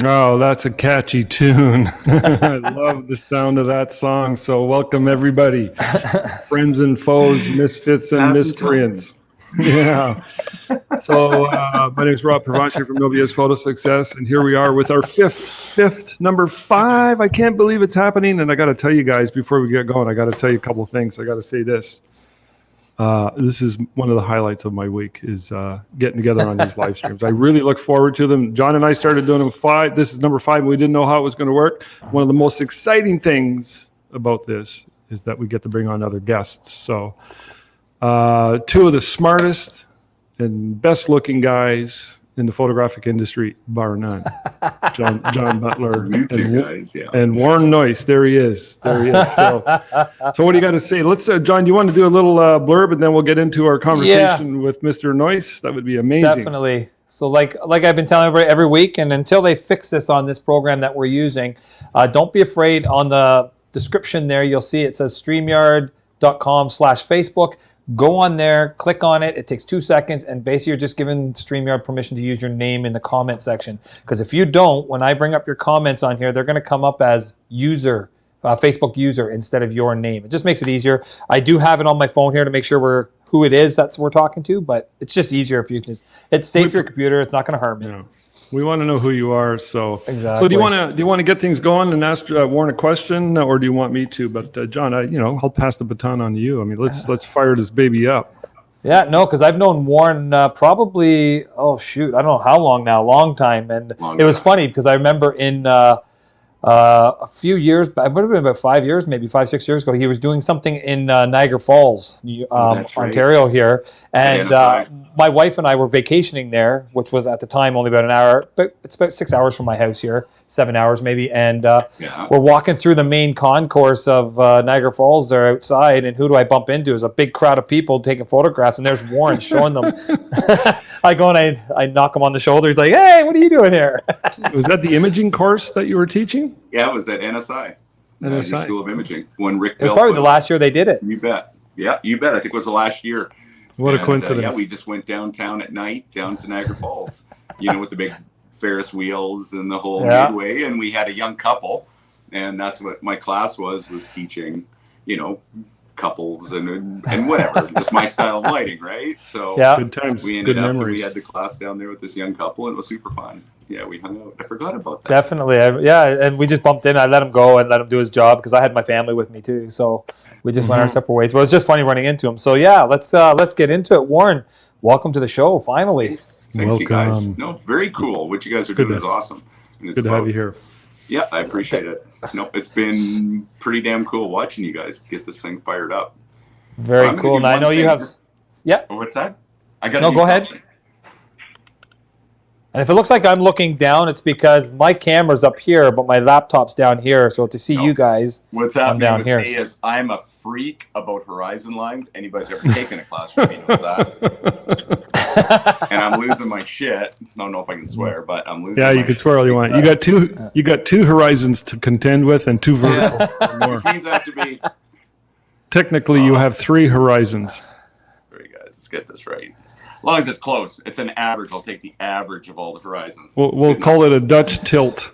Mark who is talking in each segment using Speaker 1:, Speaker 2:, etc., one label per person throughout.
Speaker 1: Oh, that's a catchy tune. I love the sound of that song. So, welcome everybody, friends and foes, misfits and miscreants. Yeah. So, my name is Rob Provancher from NoBS Photo Success, and here we are with our fifth, number 5. I can't believe it's happening. And I got to tell you guys before we get going, I got to tell you a couple of things. I got to say this. This is one of the highlights of my week is getting together on these live streams. I really look forward to them. John and I started doing them 5. This is number 5. And we didn't know how it was going to work. One of the most exciting things about this is that we get to bring on other guests. So 2 of the smartest and best looking guys in the photographic industry, bar none. John Butler and Warne Noyce. There he is. So what do you got to say? Let's, John, do you want to do a little blurb, and then we'll get into our conversation with Mr. Noyce? That would be amazing.
Speaker 2: Definitely. So like I've been telling everybody every week, and until they fix this on this program that we're using, don't be afraid. On the description there, you'll see it says streamyard.com/Facebook. Go on there, click on it. It takes 2 seconds, and basically you're just giving Streamyard permission to use your name in the comment section. Because if you don't, when I bring up your comments on here, they're going to come up as user, Facebook user, instead of your name. It just makes it easier. I do have it on my phone here to make sure who it is we're talking to, but it's just easier if you can. It's safe for your computer. It's not going to harm you.
Speaker 1: Yeah. We want to know who you are, so
Speaker 2: exactly.
Speaker 1: So do you want to get things going and ask Warren a question, or do you want me to? But John, I'll pass the baton on to you. I mean, let's fire this baby up.
Speaker 2: Yeah, no, because I've known Warren probably I don't know how long now, long time, and it was funny because I remember in a few years, it would have been about 5 years, maybe 5-6 years ago, he was doing something in Niagara Falls, Ontario here, and my wife and I were vacationing there, which was at the time only about an hour, but it's about 6 hours from my house here, 7 hours maybe, and we're walking through the main concourse of Niagara Falls there outside, and who do I bump into? There's a big crowd of people taking photographs, and there's Warren showing them. I go and I knock him on the shoulder. He's like, "Hey, what are you doing here?"
Speaker 1: Was that the imaging course that you were teaching?
Speaker 3: Yeah, it was at NSI. School of Imaging. When Rick
Speaker 2: it was probably the last year they did it.
Speaker 3: You bet. Yeah, you bet. I think it was the last year.
Speaker 1: What a coincidence.
Speaker 3: Yeah, we just went downtown at night, down to Niagara Falls, with the big Ferris wheels and the whole midway. And we had a young couple, and that's what my class was teaching, couples and whatever. Just my style of lighting, right? So
Speaker 1: good times.
Speaker 3: We ended up, we had the class down there with this young couple, and it was super fun. Yeah, we hung out. I forgot about that.
Speaker 2: Definitely. And we just bumped in. I let him go and let him do his job because I had my family with me too. So we just went our separate ways. But it was just funny running into him. So yeah, let's get into it. Warren, welcome to the show, finally.
Speaker 3: Thanks, you guys. No, very cool. What you guys are doing is awesome.
Speaker 1: Good to have you here.
Speaker 3: Yeah, I appreciate it. No, it's been pretty damn cool watching you guys get this thing fired up.
Speaker 2: Very cool. And I know you have... Yeah.
Speaker 3: What's that? Go
Speaker 2: ahead. And if it looks like I'm looking down, it's because my camera's up here, but my laptop's down here. So to see you guys,
Speaker 3: what's happening down with me is I'm a freak about horizon lines. Anybody's ever taken a class from me knows that. And I'm losing my shit. I don't know if I can swear, but I'm losing.
Speaker 1: Yeah, you can swear all you want. You got two horizons to contend with and 2 verticals.
Speaker 3: Which means I have to be.
Speaker 1: Technically, you have 3 horizons.
Speaker 3: All right, guys, let's get this right. As long as it's close, it's an average. I'll take the average of all the horizons.
Speaker 1: We'll call it a Dutch tilt.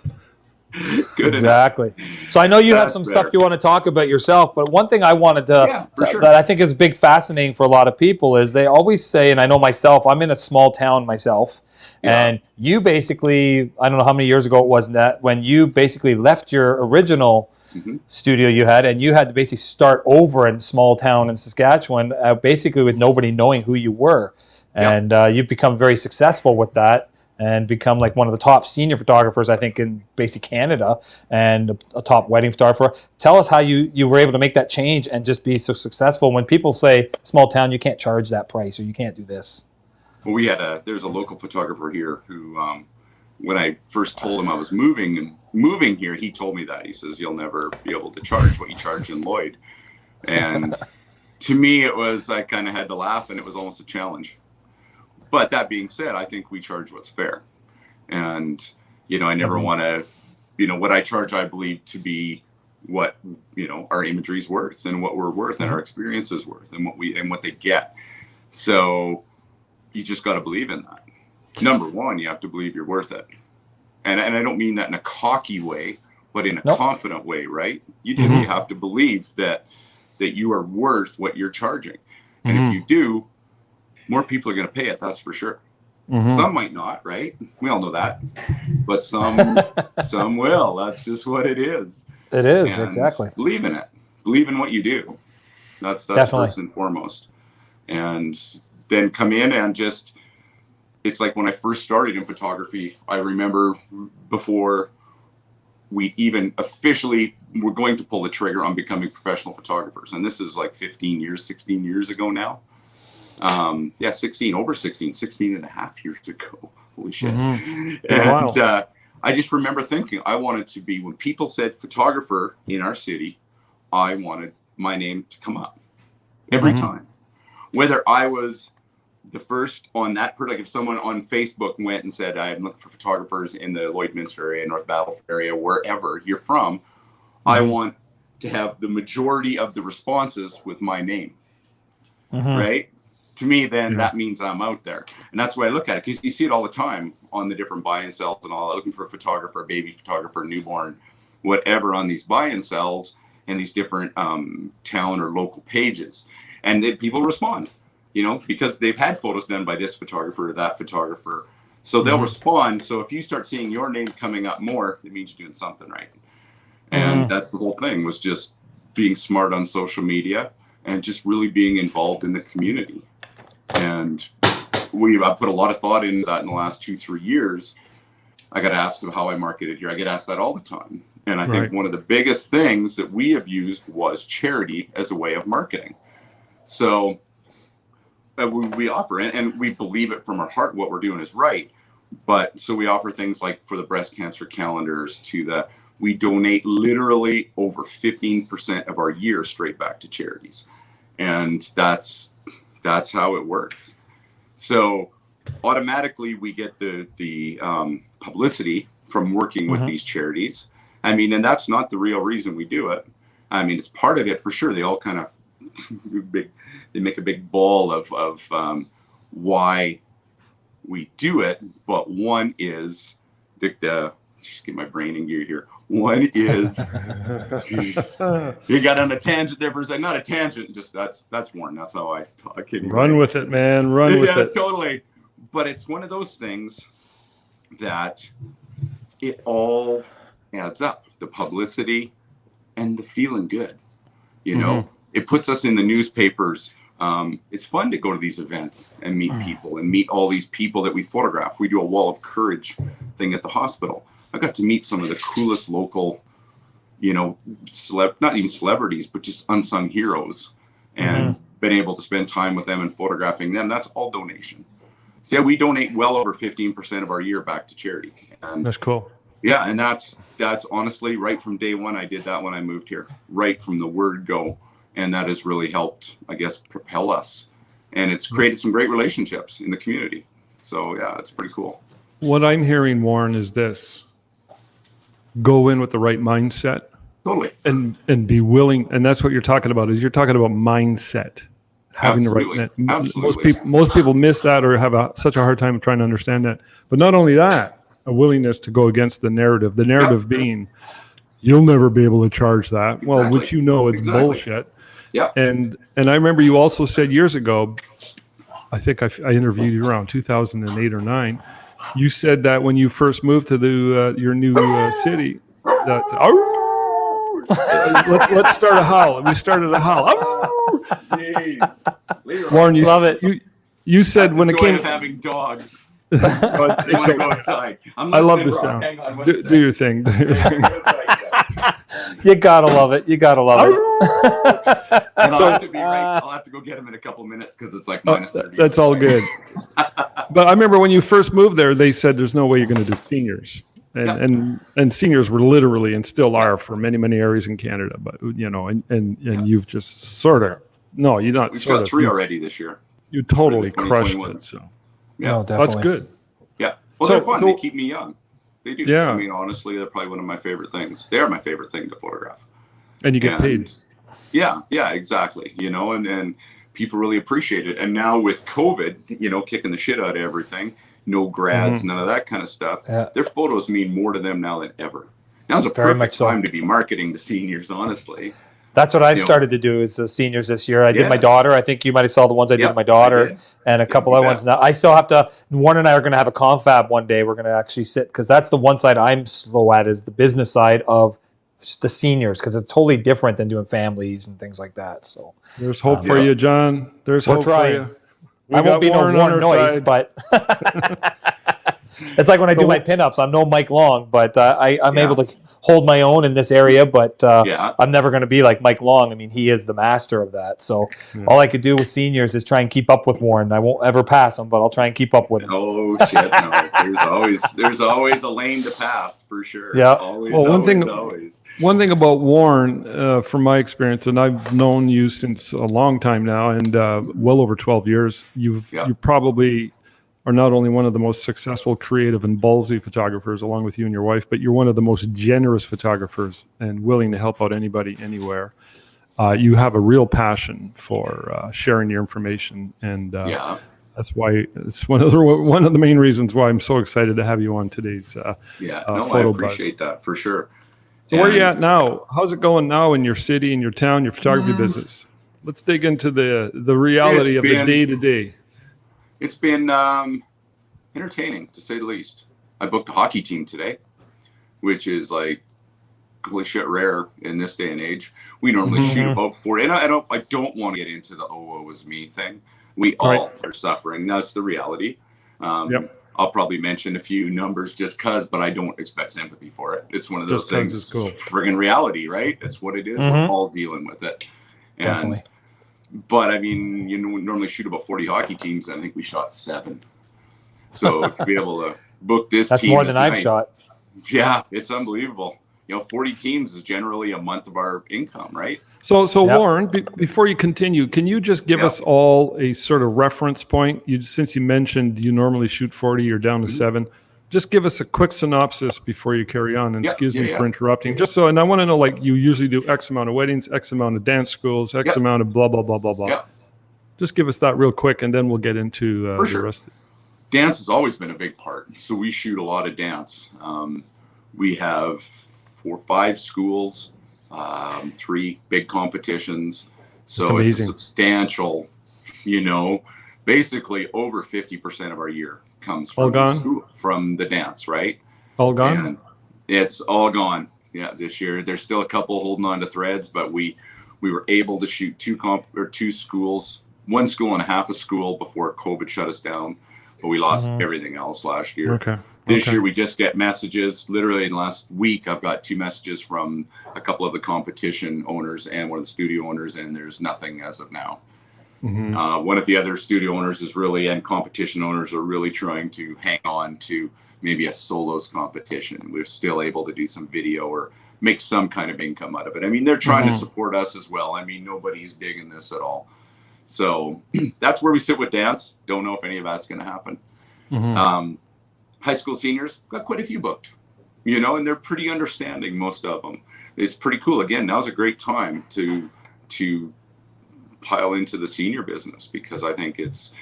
Speaker 3: Good
Speaker 2: exactly.
Speaker 3: enough.
Speaker 2: So I know you have some stuff you want to talk about yourself, but one thing I wanted to that I think is big fascinating for a lot of people is they always say, and I know myself, I'm in a small town myself, and you basically, I don't know how many years ago it was that when you basically left your original studio you had, and you had to basically start over in a small town in Saskatchewan, basically with nobody knowing who you were. And you've become very successful with that and become like one of the top senior photographers, I think, in basic Canada and a top wedding photographer. Tell us how you were able to make that change and just be so successful. When people say small town, you can't charge that price or you can't do this.
Speaker 3: Well, there's a local photographer here who, when I first told him I was moving here, he told me that. He says, you'll never be able to charge what you charge in Lloyd. And to me, it was, I kind of had to laugh, and it was almost a challenge. But that being said, I think we charge what's fair. And, I never want to, what I charge, I believe to be what, our imagery is worth and what we're worth and our experience is worth and what they get. So you just got to believe in that. Number one, you have to believe you're worth it. and I don't mean that in a cocky way, but in a
Speaker 2: Nope.
Speaker 3: confident way, right? You do.
Speaker 1: Mhm.
Speaker 3: You have to believe that you are worth what you're charging. And
Speaker 1: Mhm.
Speaker 3: if you do, more people are going to pay it. That's for sure.
Speaker 1: Mhm.
Speaker 3: Some might not, right? We all know that, but some will. That's just what it is.
Speaker 2: It is,
Speaker 3: And
Speaker 2: exactly.
Speaker 3: believe in it. Believe in what you do. That's
Speaker 2: Definitely.
Speaker 3: first and foremost. And then come in and just, it's like when I first started in photography, I remember before we even officially were going to pull the trigger on becoming professional photographers. And this is like 16 years ago now. 16 and a half years ago. Holy shit.
Speaker 1: Mm-hmm.
Speaker 3: And I just remember thinking I wanted to be, when people said photographer in our city, I wanted my name to come up every time. Whether I was the first on that, like if someone on Facebook went and said, I'm looking for photographers in the Lloydminster area, North Battleford area, wherever you're from, I want to have the majority of the responses with my name, right? To me, then that means I'm out there. And that's the way I look at it, because you see it all the time on the different buy and sells and all, looking for a photographer, baby photographer, newborn, whatever, on these buy and sells and these different town or local pages. And people respond, you know, because they've had photos done by this photographer or that photographer. So they'll respond. So if you start seeing your name coming up more, it means you're doing something right. And that's the whole thing, was just being smart on social media and just really being involved in the community. And I put a lot of thought into that in the last 2-3 years. I got asked how I marketed here. I get asked that all the time. And I think one of the biggest things that we have used was charity as a way of marketing. So we offer, and we believe it from our heart, what we're doing is right. But so we offer things like for the breast cancer calendars, we donate literally over 15% of our year straight back to charities. And that's how it works. So automatically we get the publicity from working with these charities. I mean, and that's not the real reason we do it. I mean, it's part of it for sure. They all kind of they make a big ball of why we do it. But one is the just get my brain in gear here. One is you got on a tangent there for a second. Not a tangent, just that's Warne. That's how I talk.
Speaker 1: Run with it, man. Run with it.
Speaker 3: Yeah, totally. But it's one of those things that it all adds up. The publicity and the feeling good. You know, it puts us in the newspapers. It's fun to go to these events and meet people and meet all these people that we photograph. We do a wall of courage thing at the hospital. I got to meet some of the coolest local, you know, not even celebrities, but just unsung heroes, and been able to spend time with them and photographing them. That's all donation. So yeah, we donate well over 15% of our year back to charity. And
Speaker 1: that's cool.
Speaker 3: Yeah, and that's honestly right from day one. I did that when I moved here, right from the word go, and that has really helped, I guess, propel us, and it's created some great relationships in the community. So yeah, it's pretty cool.
Speaker 1: What I'm hearing, Warren, is this: go in with the right mindset,
Speaker 3: totally,
Speaker 1: and be willing. And that's what you're talking about. Is you're talking about mindset, having
Speaker 3: Absolutely.
Speaker 1: the right.
Speaker 3: Absolutely.
Speaker 1: Most people miss that or have such a hard time trying to understand that. But not only that, a willingness to go against the narrative. The narrative being, you'll never be able to charge that.
Speaker 3: Exactly.
Speaker 1: Well, which you know it's bullshit.
Speaker 3: Yeah.
Speaker 1: And I remember you also said years ago, I think I interviewed you around 2008 or 9. You said that when you first moved to your new city, that let's start a howl. We started a howl.
Speaker 3: Jeez.
Speaker 1: Warren, you
Speaker 2: love it.
Speaker 1: You said
Speaker 3: That's
Speaker 1: when
Speaker 3: the
Speaker 1: it
Speaker 3: joy
Speaker 1: came.
Speaker 3: of having dogs.
Speaker 1: But
Speaker 3: They want to go outside.
Speaker 1: I love the sound.
Speaker 3: Hang on one
Speaker 1: Do
Speaker 3: second.
Speaker 1: your thing. Do your thing.
Speaker 2: You gotta love it. You gotta love it.
Speaker 3: And I'll have to be right. I'll have to go get him in a couple minutes because it's like minus 30.
Speaker 1: That's all good. But I remember when you first moved there, they said there's no way you're going to do seniors, and seniors were literally and still are for many areas in Canada. But you know, and you've just sort of you're not.
Speaker 3: We've
Speaker 1: sort
Speaker 3: got
Speaker 1: of
Speaker 3: 3 already this year.
Speaker 1: You totally
Speaker 3: For the
Speaker 1: crushed
Speaker 3: 2021.
Speaker 1: it. So
Speaker 3: Yeah,
Speaker 2: No, definitely.
Speaker 1: that's good.
Speaker 3: yeah. Well,
Speaker 1: So-
Speaker 3: they're fun.
Speaker 1: so-
Speaker 3: They keep me young. They do.
Speaker 1: Yeah.
Speaker 3: I mean, honestly, they're probably one of my favorite things. They are my favorite thing to photograph.
Speaker 1: And you get paid.
Speaker 3: Yeah, exactly. You know, and then people really appreciate it. And now with COVID, you know, kicking the shit out of everything, no grads, none of that kind of stuff.
Speaker 2: Yeah.
Speaker 3: Their photos mean more to them now than ever. Now's a
Speaker 2: Very
Speaker 3: perfect
Speaker 2: much so.
Speaker 3: time to be marketing to seniors, honestly.
Speaker 2: That's what I've started to do is the seniors this year. I did my
Speaker 3: Yes.
Speaker 2: daughter. I think you might have saw the ones I did with my daughter and a couple other ones. Now I still have to, Warne and I are going to have a confab one day. We're going to actually sit, because that's the one side I'm slow at, is the business side of the seniors, because it's totally different than doing families and things like that. So
Speaker 1: there's hope for you, John. There's hope for you.
Speaker 2: I won't be no Warne Noyce, but it's like when I do my pinups, I'm no Mike Long, but I'm able to hold my own in this area, but I'm never going to be like Mike Long. I mean, he is the master of that. So all I could do with seniors is try and keep up with Warne. I won't ever pass him, but I'll try and keep up with him.
Speaker 3: Oh shit, no. There's always a lane to pass for sure.
Speaker 2: Yeah.
Speaker 3: Always,
Speaker 1: well,
Speaker 3: always.
Speaker 1: One thing about Warne, from my experience, and I've known you since a long time now, and well over 12 years, you probably are not only one of the most successful, creative, and ballsy photographers, along with you and your wife, but you're one of the most generous photographers and willing to help out anybody, anywhere. You have a real passion for sharing your information, and that's why it's one of the main reasons why I'm so excited to have you on today's
Speaker 3: I
Speaker 1: Photo
Speaker 3: appreciate that for sure.
Speaker 1: So where are you at now? How's it going now in your city, in your town, your photography business? Let's dig into the reality of the day-to-day.
Speaker 3: It's been entertaining, to say the least. I booked a hockey team today, which is like holy shit rare in this day and age. We normally shoot about 40, and I don't want to get into the woe is me thing. We all are suffering. That's the reality. I'll probably mention a few numbers just because, but I don't expect sympathy for it. It's one of those things. It's friggin' reality, right? It's what it is. We're all dealing with it.
Speaker 2: Definitely.
Speaker 3: But I mean, you know, we normally shoot about 40 hockey teams, and I think we shot 7. So to be able to book this
Speaker 2: that's
Speaker 3: team,
Speaker 2: more than I've shot.
Speaker 3: Yeah, it's unbelievable. You know, 40 teams is generally a month of our income, right?
Speaker 1: So Warne, before you continue, can you just give us all a sort of reference point? Since you mentioned you normally shoot 40, you're down to 7. Just give us a quick synopsis before you carry on, and excuse me for interrupting. Just so, and I want to know, like, you usually do X amount of weddings, X amount of dance schools, X amount of blah, blah, blah, blah, blah. Just give us that real quick, and then we'll get into the rest of it.
Speaker 3: Dance has always been a big part. So we shoot a lot of dance. We have 4 or 5 schools, 3 big competitions. So it's a substantial, you know, basically over 50% of our year comes from the dance, right?
Speaker 2: All gone?
Speaker 3: And it's all gone. Yeah, this year there's still a couple holding on to threads, but we were able to shoot 2 schools, 1 school and a half a school before COVID shut us down, but we lost everything else last year. This year we just get messages. Literally in the last week, I've got 2 messages from a couple of the competition owners and one of the studio owners, and there's nothing as of now. One of the other studio owners and competition owners are really trying to hang on to maybe a solos competition. We're still able to do some video or make some kind of income out of it. I mean, they're trying to support us as well. I mean, nobody's digging this at all. So that's where we sit with dance. Don't know if any of that's going to happen. High school seniors, got quite a few booked, you know, and they're pretty understanding, most of them. It's pretty cool. Again, now's a great time to pile into the senior business, because I think it's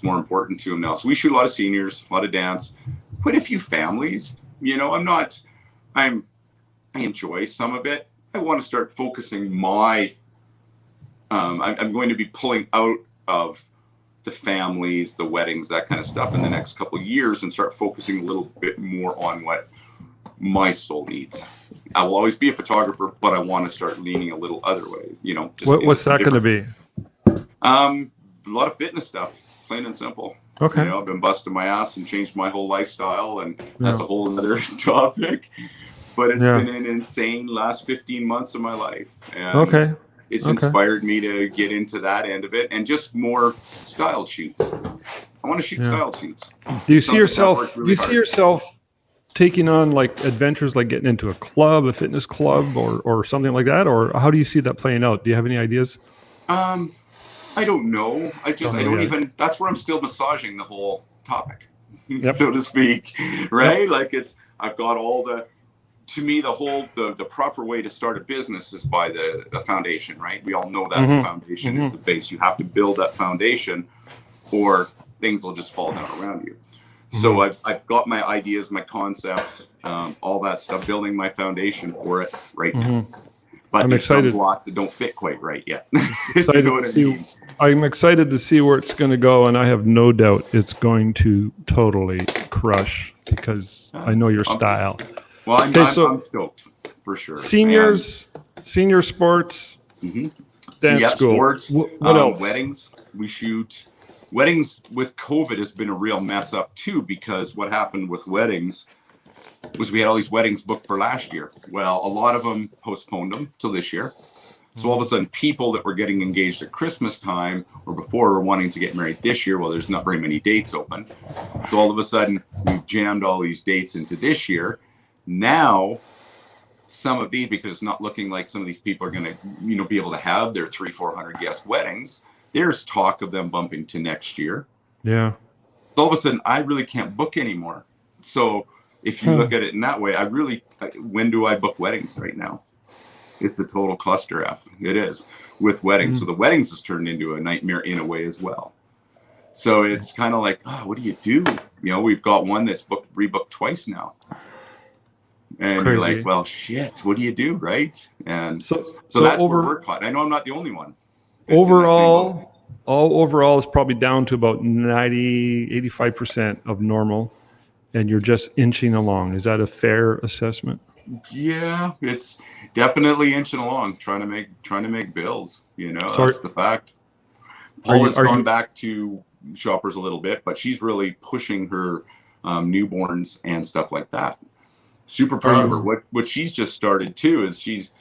Speaker 3: more important to them now. So we shoot a lot of seniors, a lot of dance, quite a few families. You know, I enjoy some of it. I want to start focusing I'm going to be pulling out of the families, the weddings, that kind of stuff in the next couple of years, and start focusing a little bit more on what my soul needs. I will always be a photographer, but I want to start leaning a little other way. You know,
Speaker 1: what's that going to be?
Speaker 3: A lot of fitness stuff, plain and simple.
Speaker 1: Okay.
Speaker 3: You know, I've been busting my ass and changed my whole lifestyle, and that's a whole other topic. But it's been an insane last 15 months of my life. And it's inspired me to get into that end of it, and just more style shoots. I want to shoot style shoots.
Speaker 1: Do you see yourself taking on like adventures, like getting into a club, a fitness club, or something like that? Or how do you see that playing out? Do you have any ideas?
Speaker 3: I don't know. I don't even, that's where I'm still massaging the whole topic, so to speak, right? Like I've got all to me, the proper way to start a business is by the foundation, right? We all know that the foundation is the base. You have to build that foundation, or things will just fall down around you. So I've got my ideas, my concepts, all that stuff, building my foundation for it right now. But
Speaker 1: I'm
Speaker 3: there's
Speaker 1: excited.
Speaker 3: some blocks that don't fit quite right yet.
Speaker 1: Excited to see. I'm excited to see where it's going to go, and I have no doubt it's going to totally crush because I know your style.
Speaker 3: Well, I'm stoked for sure.
Speaker 1: Senior sports, dance school.
Speaker 3: Sports.
Speaker 1: What else?
Speaker 3: Weddings. We shoot. Weddings with COVID has been a real mess up too, because what happened with weddings was we had all these weddings booked for last year. Well, a lot of them postponed them till this year. So all of a sudden, people that were getting engaged at Christmas time or before were wanting to get married this year. Well, there's not very many dates open. So all of a sudden, we've jammed all these dates into this year. Now, some of these, because it's not looking like some of these people are going to, be able to have their 300-400 guest weddings. There's talk of them bumping to next year.
Speaker 1: Yeah.
Speaker 3: So all of a sudden, I really can't book anymore. So if you look at it in that way, when do I book weddings right now? It's a total cluster F. It is with weddings. So the weddings has turned into a nightmare in a way as well. So it's kind of like, what do you do? We've got one that's rebooked twice now. And
Speaker 1: Crazy.
Speaker 3: You're like, well, shit, what do you do? Right. And so that's where we're caught. I know I'm not the only one.
Speaker 1: Overall is probably down to about 85% of normal, and you're just inching along. Is that a fair assessment?
Speaker 3: Yeah, it's definitely inching along, trying to make bills. That's the fact. Paula's gone back to Shoppers a little bit, but she's really pushing her newborns and stuff like that. Super proud of her. What she's just started too is she's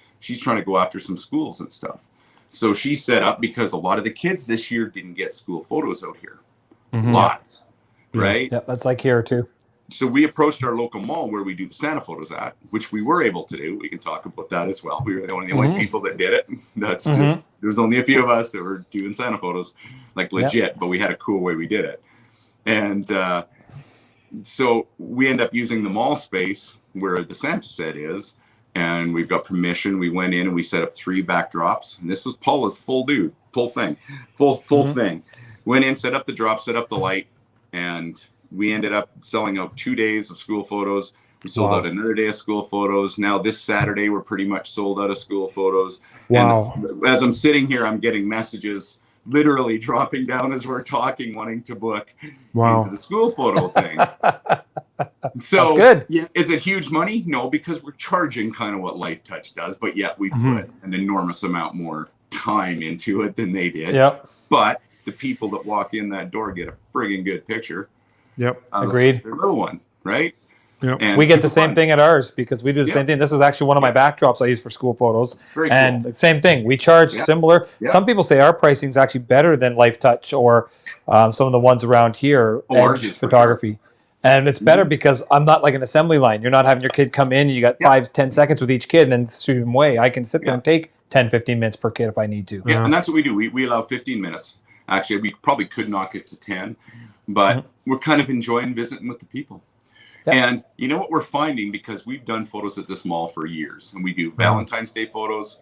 Speaker 3: trying to go after some schools and stuff. So she set up, because a lot of the kids this year didn't get school photos out here. Lots, right?
Speaker 2: Yeah, that's like here too.
Speaker 3: So we approached our local mall where we do the Santa photos at, which we were able to do. We can talk about that as well. We were the only people that did it. That's just, there's only a few of us that were doing Santa photos, like legit, but we had a cool way we did it. And so we end up using the mall space where the Santa set is, and we've got permission. We went in and we set up 3 backdrops. And this was Paula's full thing. Went in, set up the drop, set up the light, and we ended up selling out 2 days of school photos. We sold out another day of school photos. Now this Saturday, we're pretty much sold out of school photos. Wow. And as I'm sitting here, I'm getting messages literally dropping down as we're talking, wanting to book into the school photo thing. So that's good. Yeah, is it huge money? No, because we're charging kind of what Life Touch does, but yet we put an enormous amount more time into it than they did. Yep. But the people that walk in that door get a friggin' good picture.
Speaker 1: Yep.
Speaker 2: Agreed.
Speaker 3: The little one, right?
Speaker 1: Yep.
Speaker 2: And we get the same thing at ours, because we do the same thing. This is actually one of my backdrops I use for school photos. Very cool. The same thing. We charge similar. Yep. Some people say our pricing is actually better than Life Touch or some of the ones around here, Edge Photography. Sure. And it's better because I'm not like an assembly line. You're not having your kid come in, you got 5-10 seconds with each kid and then shoot them away. I can sit there and take 10-15 minutes per kid if I need to.
Speaker 3: Yeah, and that's what we do. We allow 15 minutes. Actually, we probably could knock it to 10, but we're kind of enjoying visiting with the people. Yep. And you know what we're finding, because we've done photos at this mall for years, and we do Valentine's Day photos,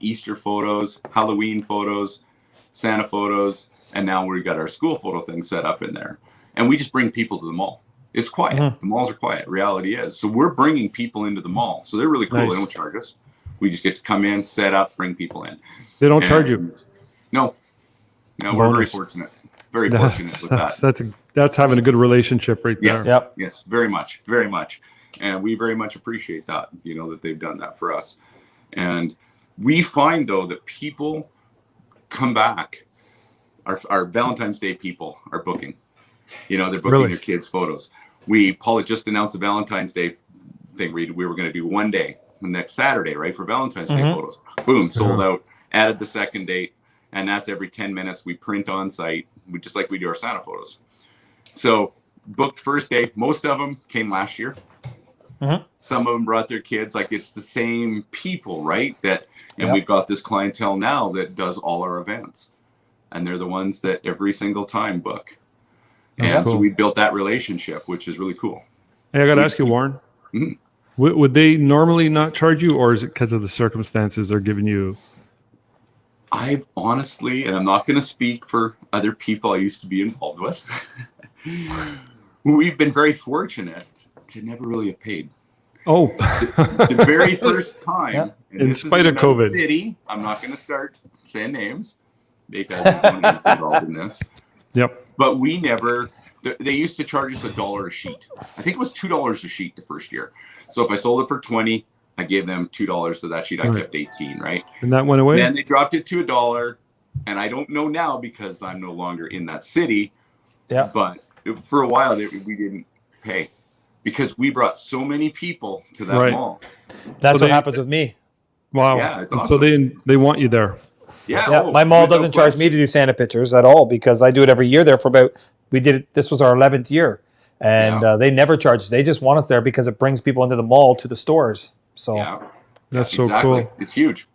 Speaker 3: Easter photos, Halloween photos, Santa photos, and now we've got our school photo thing set up in there. And we just bring people to the mall. It's quiet. The malls are quiet. Reality is. So we're bringing people into the mall. So they're really cool. Nice. They don't charge us. We just get to come in, set up, bring people in.
Speaker 1: They don't charge you?
Speaker 3: No. No, we're very fortunate. Very fortunate with that.
Speaker 1: That's having a good relationship right there.
Speaker 3: Yes. Yep. Yes, very much. Very much. And we very much appreciate that, that they've done that for us. And we find, though, that people come back. Our Valentine's Day people are booking. They're booking their kids' photos. Paula just announced the Valentine's Day thing. We were going to do one day, the next Saturday, right, for Valentine's Day photos. Boom, sold out. Added the second date, and that's every 10 minutes. We print on site, just like we do our Santa photos. So booked first day. Most of them came last year. Some of them brought their kids. Like, it's the same people, right? And we've got this clientele now that does all our events, and they're the ones that every single time book. And so we built that relationship, which is really cool.
Speaker 1: Hey, I got to ask you, Warren, would they normally not charge you, or is it because of the circumstances they're giving you?
Speaker 3: I honestly, and I'm not going to speak for other people I used to be involved with, we've been very fortunate to never really have paid.
Speaker 1: Oh,
Speaker 3: The very first time, and
Speaker 1: in
Speaker 3: this
Speaker 1: spite
Speaker 3: is
Speaker 1: of
Speaker 3: another
Speaker 1: COVID.
Speaker 3: city, I'm not going to start saying names because no one gets involved in this.
Speaker 1: Yep.
Speaker 3: But we never. They used to charge us $1 a sheet. I think it was $2 a sheet the first year. So if I sold it for 20, I gave them $2 to that sheet. I kept 18, right?
Speaker 1: And that went away.
Speaker 3: Then they dropped it to $1, and I don't know now because I'm no longer in that city.
Speaker 2: Yeah.
Speaker 3: But for a while, we didn't pay because we brought so many people to that mall.
Speaker 2: That's what happens with me.
Speaker 1: Wow.
Speaker 3: Yeah, it's awesome.
Speaker 1: So they want you there.
Speaker 3: Yeah.
Speaker 2: My mall doesn't charge me to do Santa pictures at all because I do it every year there for about. We did it. This was our 11th year, and they never charge us. They just want us there because it brings people into the mall to the stores. So
Speaker 1: that's so cool.
Speaker 3: It's huge.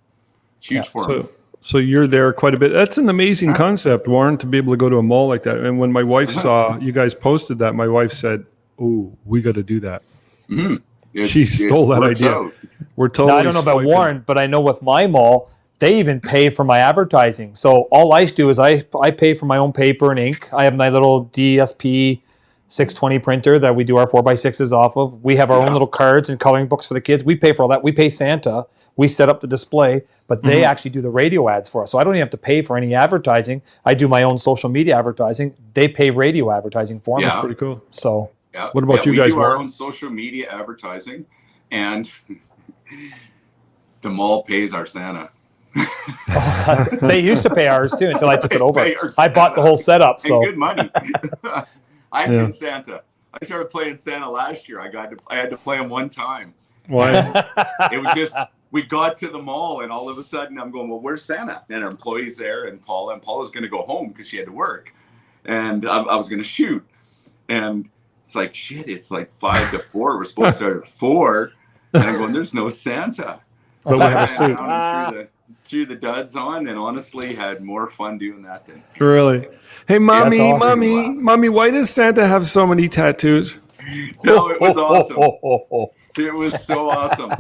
Speaker 3: It's huge for them.
Speaker 1: So you're there quite a bit. That's an amazing concept, Warren, to be able to go to a mall like that. And when my wife saw you guys posted that, my wife said, "Oh, we got to do that."
Speaker 3: Mm-hmm.
Speaker 1: She stole that idea.
Speaker 3: Out.
Speaker 1: We're totally.
Speaker 2: Now, I don't know about Warren, but I know with my mall, they even pay for my advertising. So all I do is I pay for my own paper and ink. I have my little DSP 620 printer that we do our 4x6s off of. We have our own little cards and coloring books for the kids. We pay for all that. We pay Santa. We set up the display, but they actually do the radio ads for us. So I don't even have to pay for any advertising. I do my own social media advertising. They pay radio advertising for me.
Speaker 1: That's pretty cool.
Speaker 2: So
Speaker 1: what about you guys?
Speaker 3: We do our own social media advertising, and the mall pays our Santa.
Speaker 2: They used to pay ours too until I took it over. I bought the whole setup. So
Speaker 3: and good money. I've been Santa. I started playing Santa last year. I had to play him one time.
Speaker 1: Why?
Speaker 3: It was just we got to the mall and all of a sudden I'm going, well, where's Santa? And our employee's there and Paula's going to go home because she had to work, and I was going to shoot, and it's like shit. It's like 5 to 4. We're supposed to start at 4, and I'm going, there's no Santa.
Speaker 1: But we have a suit.
Speaker 3: Threw the duds on, and honestly had more fun doing that than
Speaker 1: really. Hey, mommy,
Speaker 2: awesome.
Speaker 1: mommy, why does Santa have so many tattoos?
Speaker 3: No, it was awesome. It was so awesome.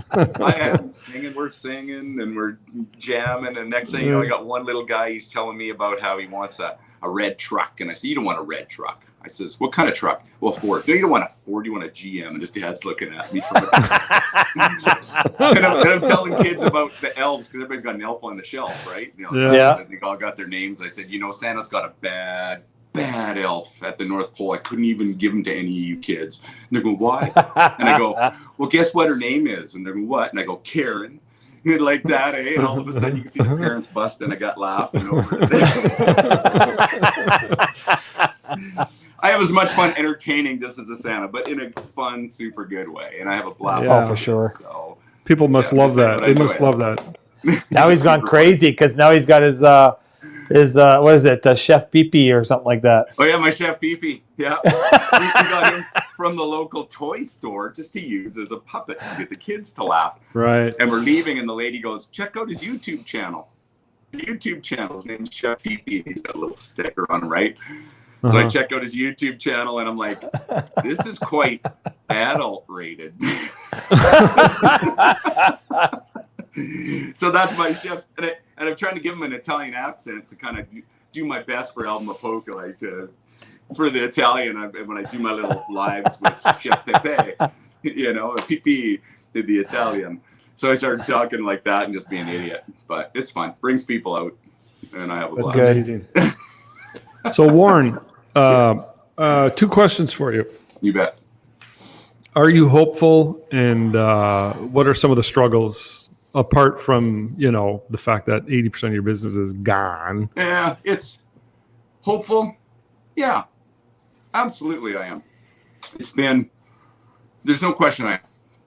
Speaker 3: We're singing and we're jamming, and next thing you know, I got one little guy. He's telling me about how he wants a red truck, and I said, "You don't want a red truck." I says, "What kind of truck?" "Well, Ford." "No, you don't want a Ford. You want a GM." And his dad's looking at me. And I'm telling kids about the elves because everybody's got an elf on the shelf, right? You know, they all got their names. I said, Santa's got a bad elf at the North Pole. I couldn't even give him to any of you kids. And they go, "Why?" And I go, "Well, guess what her name is?" And they go, "What?" And I go, "Karen." And like that, eh? And all of a sudden you can see the parents busting. I got laughing over it. I have as much fun entertaining just as a Santa, but in a fun, super good way. And I have a blast.
Speaker 2: Oh, for sure.
Speaker 3: So,
Speaker 1: people must love that. They must love that.
Speaker 2: Now he's gone crazy because now he's got his what is it, Chef Pee-Pee or something like that.
Speaker 3: Oh yeah, my Chef Pee-Pee. Yeah, we got him from the local toy store just to use as a puppet to get the kids to laugh.
Speaker 1: Right.
Speaker 3: And we're leaving, and the lady goes, "Check out his YouTube channel." The YouTube channel, his name's Chef Pee-Pee. He's got a little sticker on him, right? So I check out his YouTube channel, and I'm like, this is quite adult rated. So that's my chef, and I'm trying to give him an Italian accent to kind of do my best for Alma Poca, like for the Italian. When I do my little lives with Chef Pepe, Pee-Pee, the Italian. So I started talking like that and just being an idiot, but it's fun. Brings people out, and I have a blast.
Speaker 1: Good. So Warren, 2 questions for you.
Speaker 3: You bet.
Speaker 1: Are you hopeful, and what are some of the struggles apart from the fact that 80% of your business is gone?
Speaker 3: Yeah, it's hopeful. Yeah, absolutely, I am. There's no question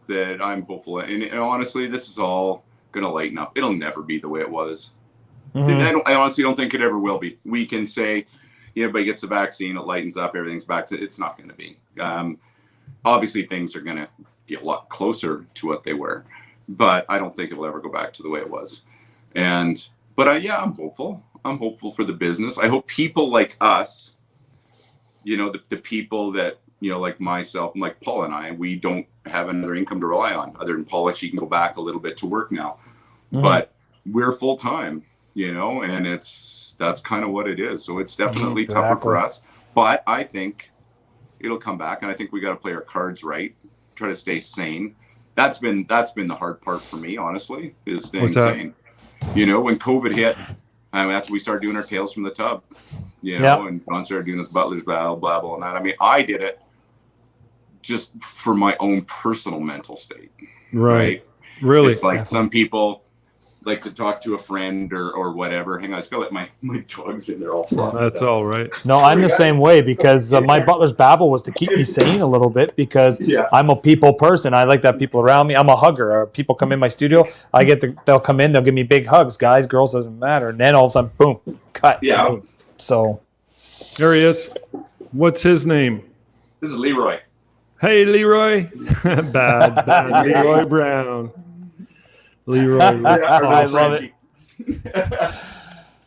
Speaker 3: that I'm hopeful, and honestly, this is all gonna lighten up. It'll never be the way it was. Mm-hmm. I honestly don't think it ever will be. We can say, everybody gets the vaccine, it lightens up, everything's back to. It's not going to be. Obviously, things are going to get a lot closer to what they were, but I don't think it'll ever go back to the way it was. I'm hopeful. I'm hopeful for the business. I hope people like us, the people that like myself and like Paul and I, we don't have another income to rely on other than Paula. She can go back a little bit to work now, but we're full time. And that's kind of what it is. So it's definitely tougher for us. But I think it'll come back. And I think we got to play our cards right, try to stay sane. That's been the hard part for me, honestly, is staying sane. You know, when COVID hit, that's when we started doing our Tales from the Tub, you know, and John started doing this Butlers Babble and that. I mean, I did it just for my own personal mental state. Right. Really? It's like some people like to talk to a friend or whatever. Hang on, I just gotta let my dogs in there all flustered.
Speaker 1: That's all right.
Speaker 2: No, I'm the same way because my Butlers Babble was to keep me sane a little bit because I'm a people person. I like to have people around me. I'm a hugger. People come in my studio, they'll come in, they'll give me big hugs. Guys, girls, doesn't matter. And then all of a sudden, boom, cut. Yeah. Boom. So
Speaker 1: there he is. What's his name?
Speaker 3: This is Leroy.
Speaker 1: Hey, Leroy. bad. Leroy Brown. Leroy.
Speaker 2: I love it.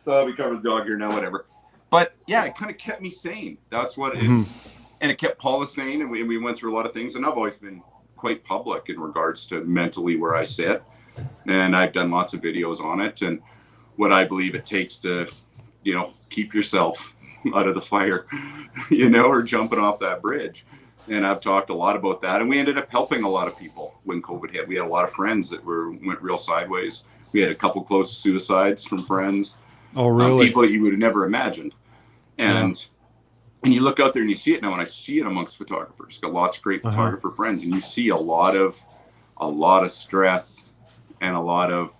Speaker 3: So we covered the dog here now, whatever. But yeah, it kind of kept me sane. That's what it, and it kept Paula sane. And we went through a lot of things. And I've always been quite public in regards to mentally where I sit. And I've done lots of videos on it and what I believe it takes to, you know, keep yourself out of the fire, you know, or jumping off that bridge. And I've talked a lot about that. And we ended up helping a lot of people when COVID hit. We had a lot of friends that went real sideways. We had a couple close suicides from friends.
Speaker 1: Oh, really?
Speaker 3: People that you would have never imagined. And you look out there and you see it now, and I see it amongst photographers. Got lots of great photographer friends, and you see a lot of stress and a lot of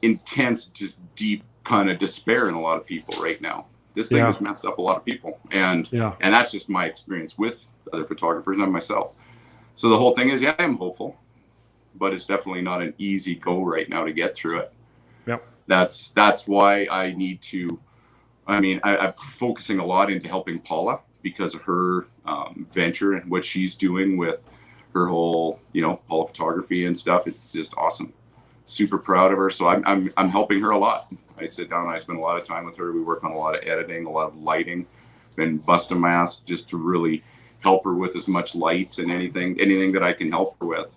Speaker 3: intense, just deep kind of despair in a lot of people right now. This thing has messed up a lot of people. And that's just my experience with other photographers and myself. So the whole thing is, I am hopeful, but it's definitely not an easy go right now to get through it.
Speaker 1: Yep.
Speaker 3: That's why I need to, I'm focusing a lot into helping Paula because of her venture and what she's doing with her whole, you know, Paula photography and stuff. It's just awesome. Super proud of her. So I'm helping her a lot. I sit down and I spend a lot of time with her. We work on a lot of editing, a lot of lighting, been busting my ass just to really help her with as much light and anything that I can help her with.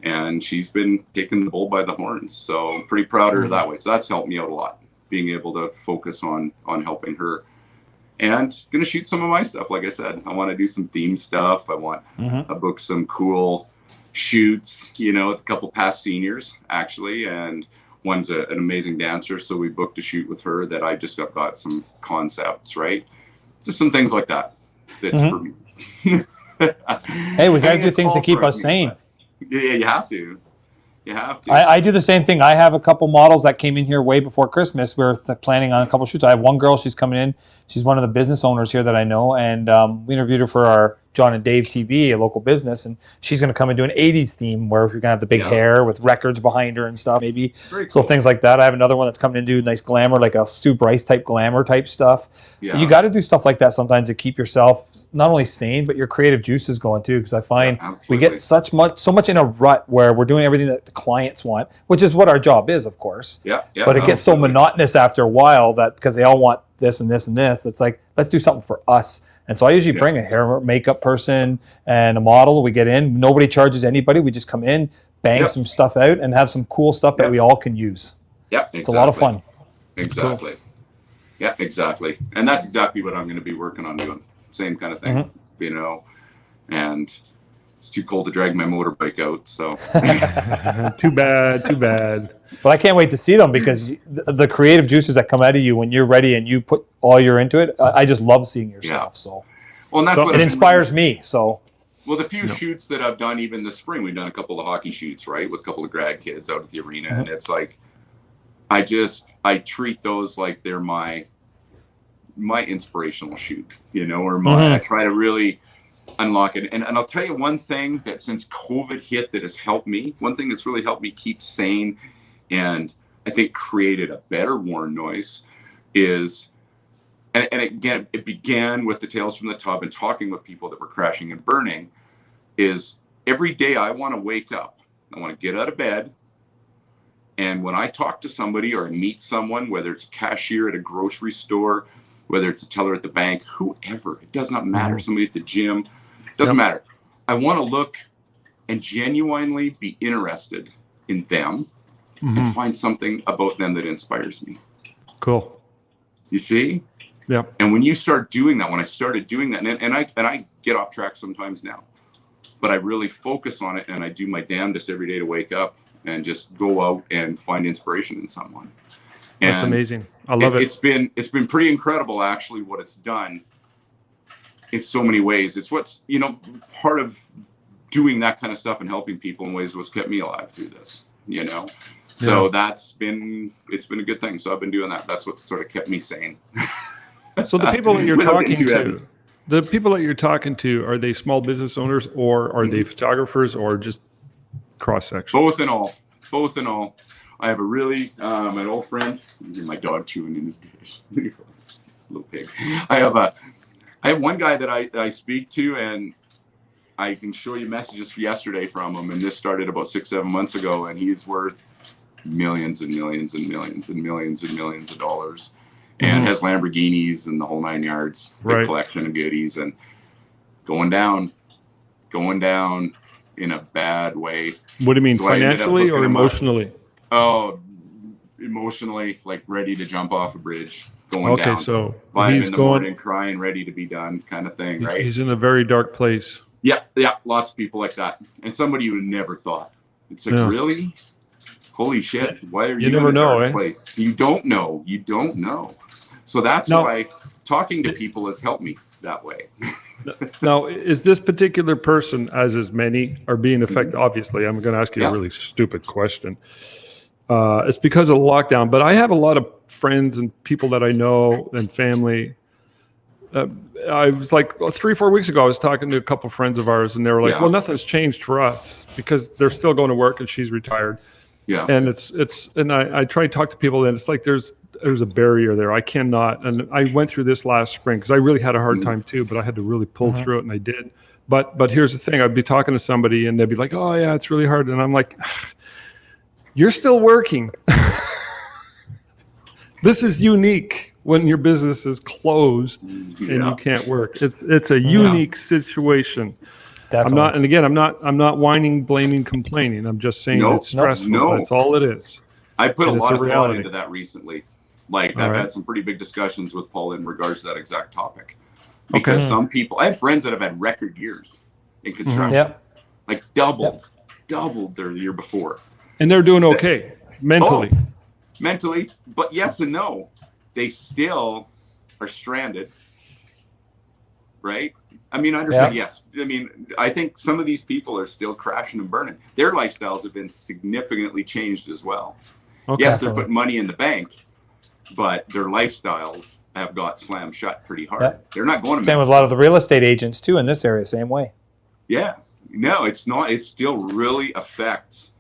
Speaker 3: And she's been taking the bull by the horns. So I'm pretty proud of her that way. So that's helped me out a lot, being able to focus on helping her. And going to shoot some of my stuff. Like I said, I want to do some theme stuff. I want to book some cool shoots, you know, with a couple past seniors actually. And one's an amazing dancer. So we booked a shoot with her that I just have got some concepts, right? Just some things like that. That's for me.
Speaker 2: Hey, we got to do things to keep us sane.
Speaker 3: Yeah, you have to. You have to.
Speaker 2: I do the same thing. I have a couple models that came in here way before Christmas. We're planning on a couple shoots. I have one girl. She's coming in. She's one of the business owners here that I know. And we interviewed her for our John and Dave TV, a local business. And she's going to come and do an 80s theme where we're going to have the big hair with records behind her and stuff, maybe. Very cool. So things like that. I have another one that's coming in to do nice glamour, like a Sue Bryce type glamour type stuff. Yeah. You got to do stuff like that sometimes to keep yourself not only sane, but your creative juices going too. Because I find we get so much in a rut where we're doing everything that the clients want, which is what our job is, of course.
Speaker 3: Yeah.
Speaker 2: But it gets so monotonous after a while that because they all want this and this and this, it's like, let's do something for us. And so I usually bring a hair makeup person and a model. We get in. Nobody charges anybody. We just come in, bang some stuff out, and have some cool stuff that we all can use.
Speaker 3: Yeah, exactly.
Speaker 2: It's a lot of fun.
Speaker 3: Exactly. Cool. Yeah, exactly. And that's exactly what I'm going to be working on doing. Same kind of thing, you know. And it's too cold to drag my motorbike out, so.
Speaker 1: Too bad.
Speaker 2: But I can't wait to see them because the creative juices that come out of you when you're ready and you put all you're into it, I just love seeing your stuff. So,
Speaker 3: well, and that's what
Speaker 2: it inspires me. So,
Speaker 3: well, the few shoots that I've done, even this spring, we've done a couple of hockey shoots, right, with a couple of grad kids out at the arena, and it's like, I treat those like they're my inspirational shoot, you know, or I try to really unlock it. And I'll tell you one thing that since COVID hit that has helped me, one thing that's really helped me keep sane and I think created a better Warne Noyce is, and again, it began with the Tales from the Tub and talking with people that were crashing and burning, is every day I want to wake up, I want to get out of bed, and when I talk to somebody or I meet someone, whether it's a cashier at a grocery store, whether it's a teller at the bank, whoever, it does not matter, somebody at the gym, doesn't matter. I want to look and genuinely be interested in them and find something about them that inspires me.
Speaker 1: Cool.
Speaker 3: You see?
Speaker 1: Yeah.
Speaker 3: And when you start doing that, when I started doing that, and I get off track sometimes now, but I really focus on it, and I do my damnedest every day to wake up and just go out and find inspiration in someone.
Speaker 1: That's amazing. I love it.
Speaker 3: It's been pretty incredible, actually, what it's done in so many ways. It's what's, part of doing that kind of stuff and helping people in ways what's kept me alive through this, So it's been a good thing. So I've been doing that. That's what sort of kept me sane.
Speaker 1: So the people that you're talking to, are they small business owners, or are they photographers, or just cross section?
Speaker 3: Both and all. I have a really an old friend. My dog chewing in his dish. It's a little pig. I have one guy that I speak to, and I can show you messages from yesterday from him, and this started about 6-7 months ago, and he's worth millions and millions and millions and millions and millions of dollars, and has Lamborghinis and the whole 9 yards, big collection of goodies, and going down in a bad way.
Speaker 1: What do you mean, so financially or emotionally?
Speaker 3: Oh, emotionally, like ready to jump off a bridge, going down.
Speaker 1: Okay, so
Speaker 3: 5
Speaker 1: he's
Speaker 3: in the morning, crying, ready to be done, kind of thing, right?
Speaker 1: He's in a very dark place.
Speaker 3: Yeah, lots of people like that, and somebody you never thought. It's like, really? Holy shit! Why are you in a dark place? You don't know. So that's why talking to people has helped me that way.
Speaker 1: Now, is this particular person, as is many, are being affected? Obviously, I'm going to ask you a really stupid question. It's because of the lockdown, but I have a lot of friends and people that I know and family. I was like 3-4 weeks ago, I was talking to a couple of friends of ours, and they were like, well, nothing's changed for us because they're still going to work and she's retired. Yeah. And and I try to talk to people, and it's like there's a barrier there. I cannot. And I went through this last spring because I really had a hard time too, but I had to really pull through it, and I did. But here's the thing. I'd be talking to somebody and they'd be like, oh yeah, it's really hard. And I'm like, you're still working. This is unique when your business is closed and you can't work. It's a unique situation. Definitely. I'm not whining, blaming, complaining. I'm just saying it's stressful. That's all it is.
Speaker 3: I put a lot of thought into that recently. Like I've had some pretty big discussions with Paul in regards to that exact topic. Because some people, I have friends that have had record years in construction. Like doubled their year before.
Speaker 1: And they're doing okay mentally.
Speaker 3: Mentally, but yes and no. They still are stranded, right? I mean, I understand, yes. I mean, I think some of these people are still crashing and burning. Their lifestyles have been significantly changed as well. Okay. Yes, they're putting money in the bank, but their lifestyles have got slammed shut pretty hard. Yeah. They're not going to
Speaker 2: same with a lot of the real estate agents too in this area, same way.
Speaker 3: Yeah. No, it's not. It still really affects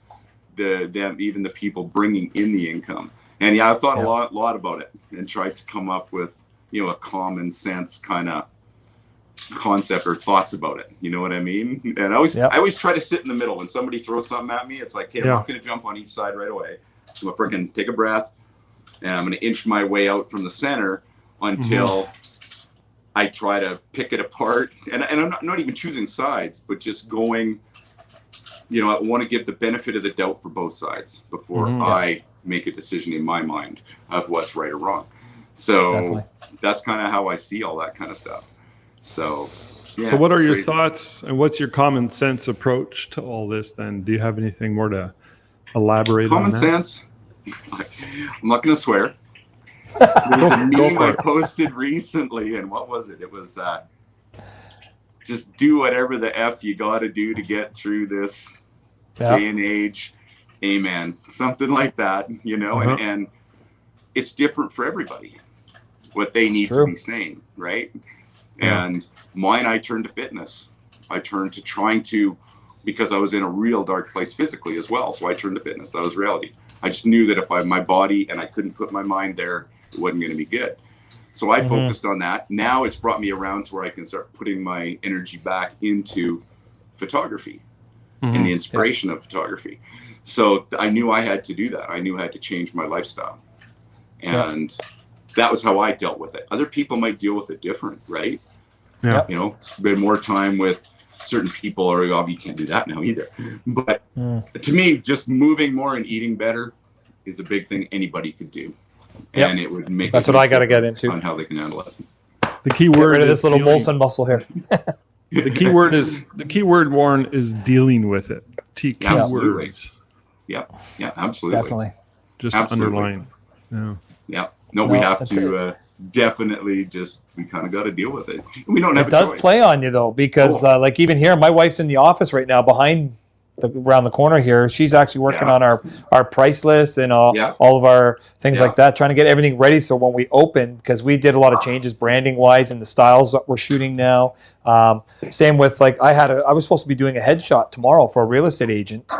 Speaker 3: even the people bringing in the income. And I've thought a lot about it and tried to come up with, a common sense kind of concept or thoughts about it. You know what I mean? And I always try to sit in the middle. When somebody throws something at me, it's like, hey, I'm not going to jump on each side right away. I'm going to freaking take a breath, and I'm going to inch my way out from the center until I try to pick it apart. And I'm not even choosing sides, but just going, I want to give the benefit of the doubt for both sides before I make a decision in my mind of what's right or wrong. So that's kind of how I see all that kind of stuff. So
Speaker 1: what are your thoughts, and what's your common sense approach to all this then? Do you have anything more to elaborate on that?
Speaker 3: Common sense? I'm not going to swear. There was a meme I posted recently, and what was it? It was just do whatever the F you got to do to get through this day and age. Amen. Something like that, and it's different for everybody, what they need to be saying, right? And mine, I turned to fitness. I turned to trying to, because I was in a real dark place physically as well. So I turned to fitness. That was reality. I just knew that if my body and I couldn't put my mind there, it wasn't going to be good. So I focused on that. Now it's brought me around to where I can start putting my energy back into photography and the inspiration of photography. So I knew I had to do that. I knew I had to change my lifestyle. And that was how I dealt with it. Other people might deal with it different, right? Yeah. Spend more time with certain people, or you can't do that now either. But to me, just moving more and eating better is a big thing anybody could do. And it would make
Speaker 2: that's what I got to get into
Speaker 3: on how they can handle it.
Speaker 1: The key word
Speaker 2: is this little Molson muscle here.
Speaker 1: The key word, Warren, is dealing with it. Key words.
Speaker 3: Yeah, absolutely.
Speaker 2: Definitely.
Speaker 1: Just
Speaker 3: absolutely.
Speaker 1: Underline.
Speaker 3: Yeah. No, we have to definitely we kind of got to deal with it. We don't have
Speaker 2: It does
Speaker 3: choice.
Speaker 2: play on you though, because like even here, my wife's in the office right now around the corner here. She's actually working on our price list and all of our things like that, trying to get everything ready so when we open, because we did a lot of changes branding wise and the styles that we're shooting now. Same with like I was supposed to be doing a headshot tomorrow for a real estate agent,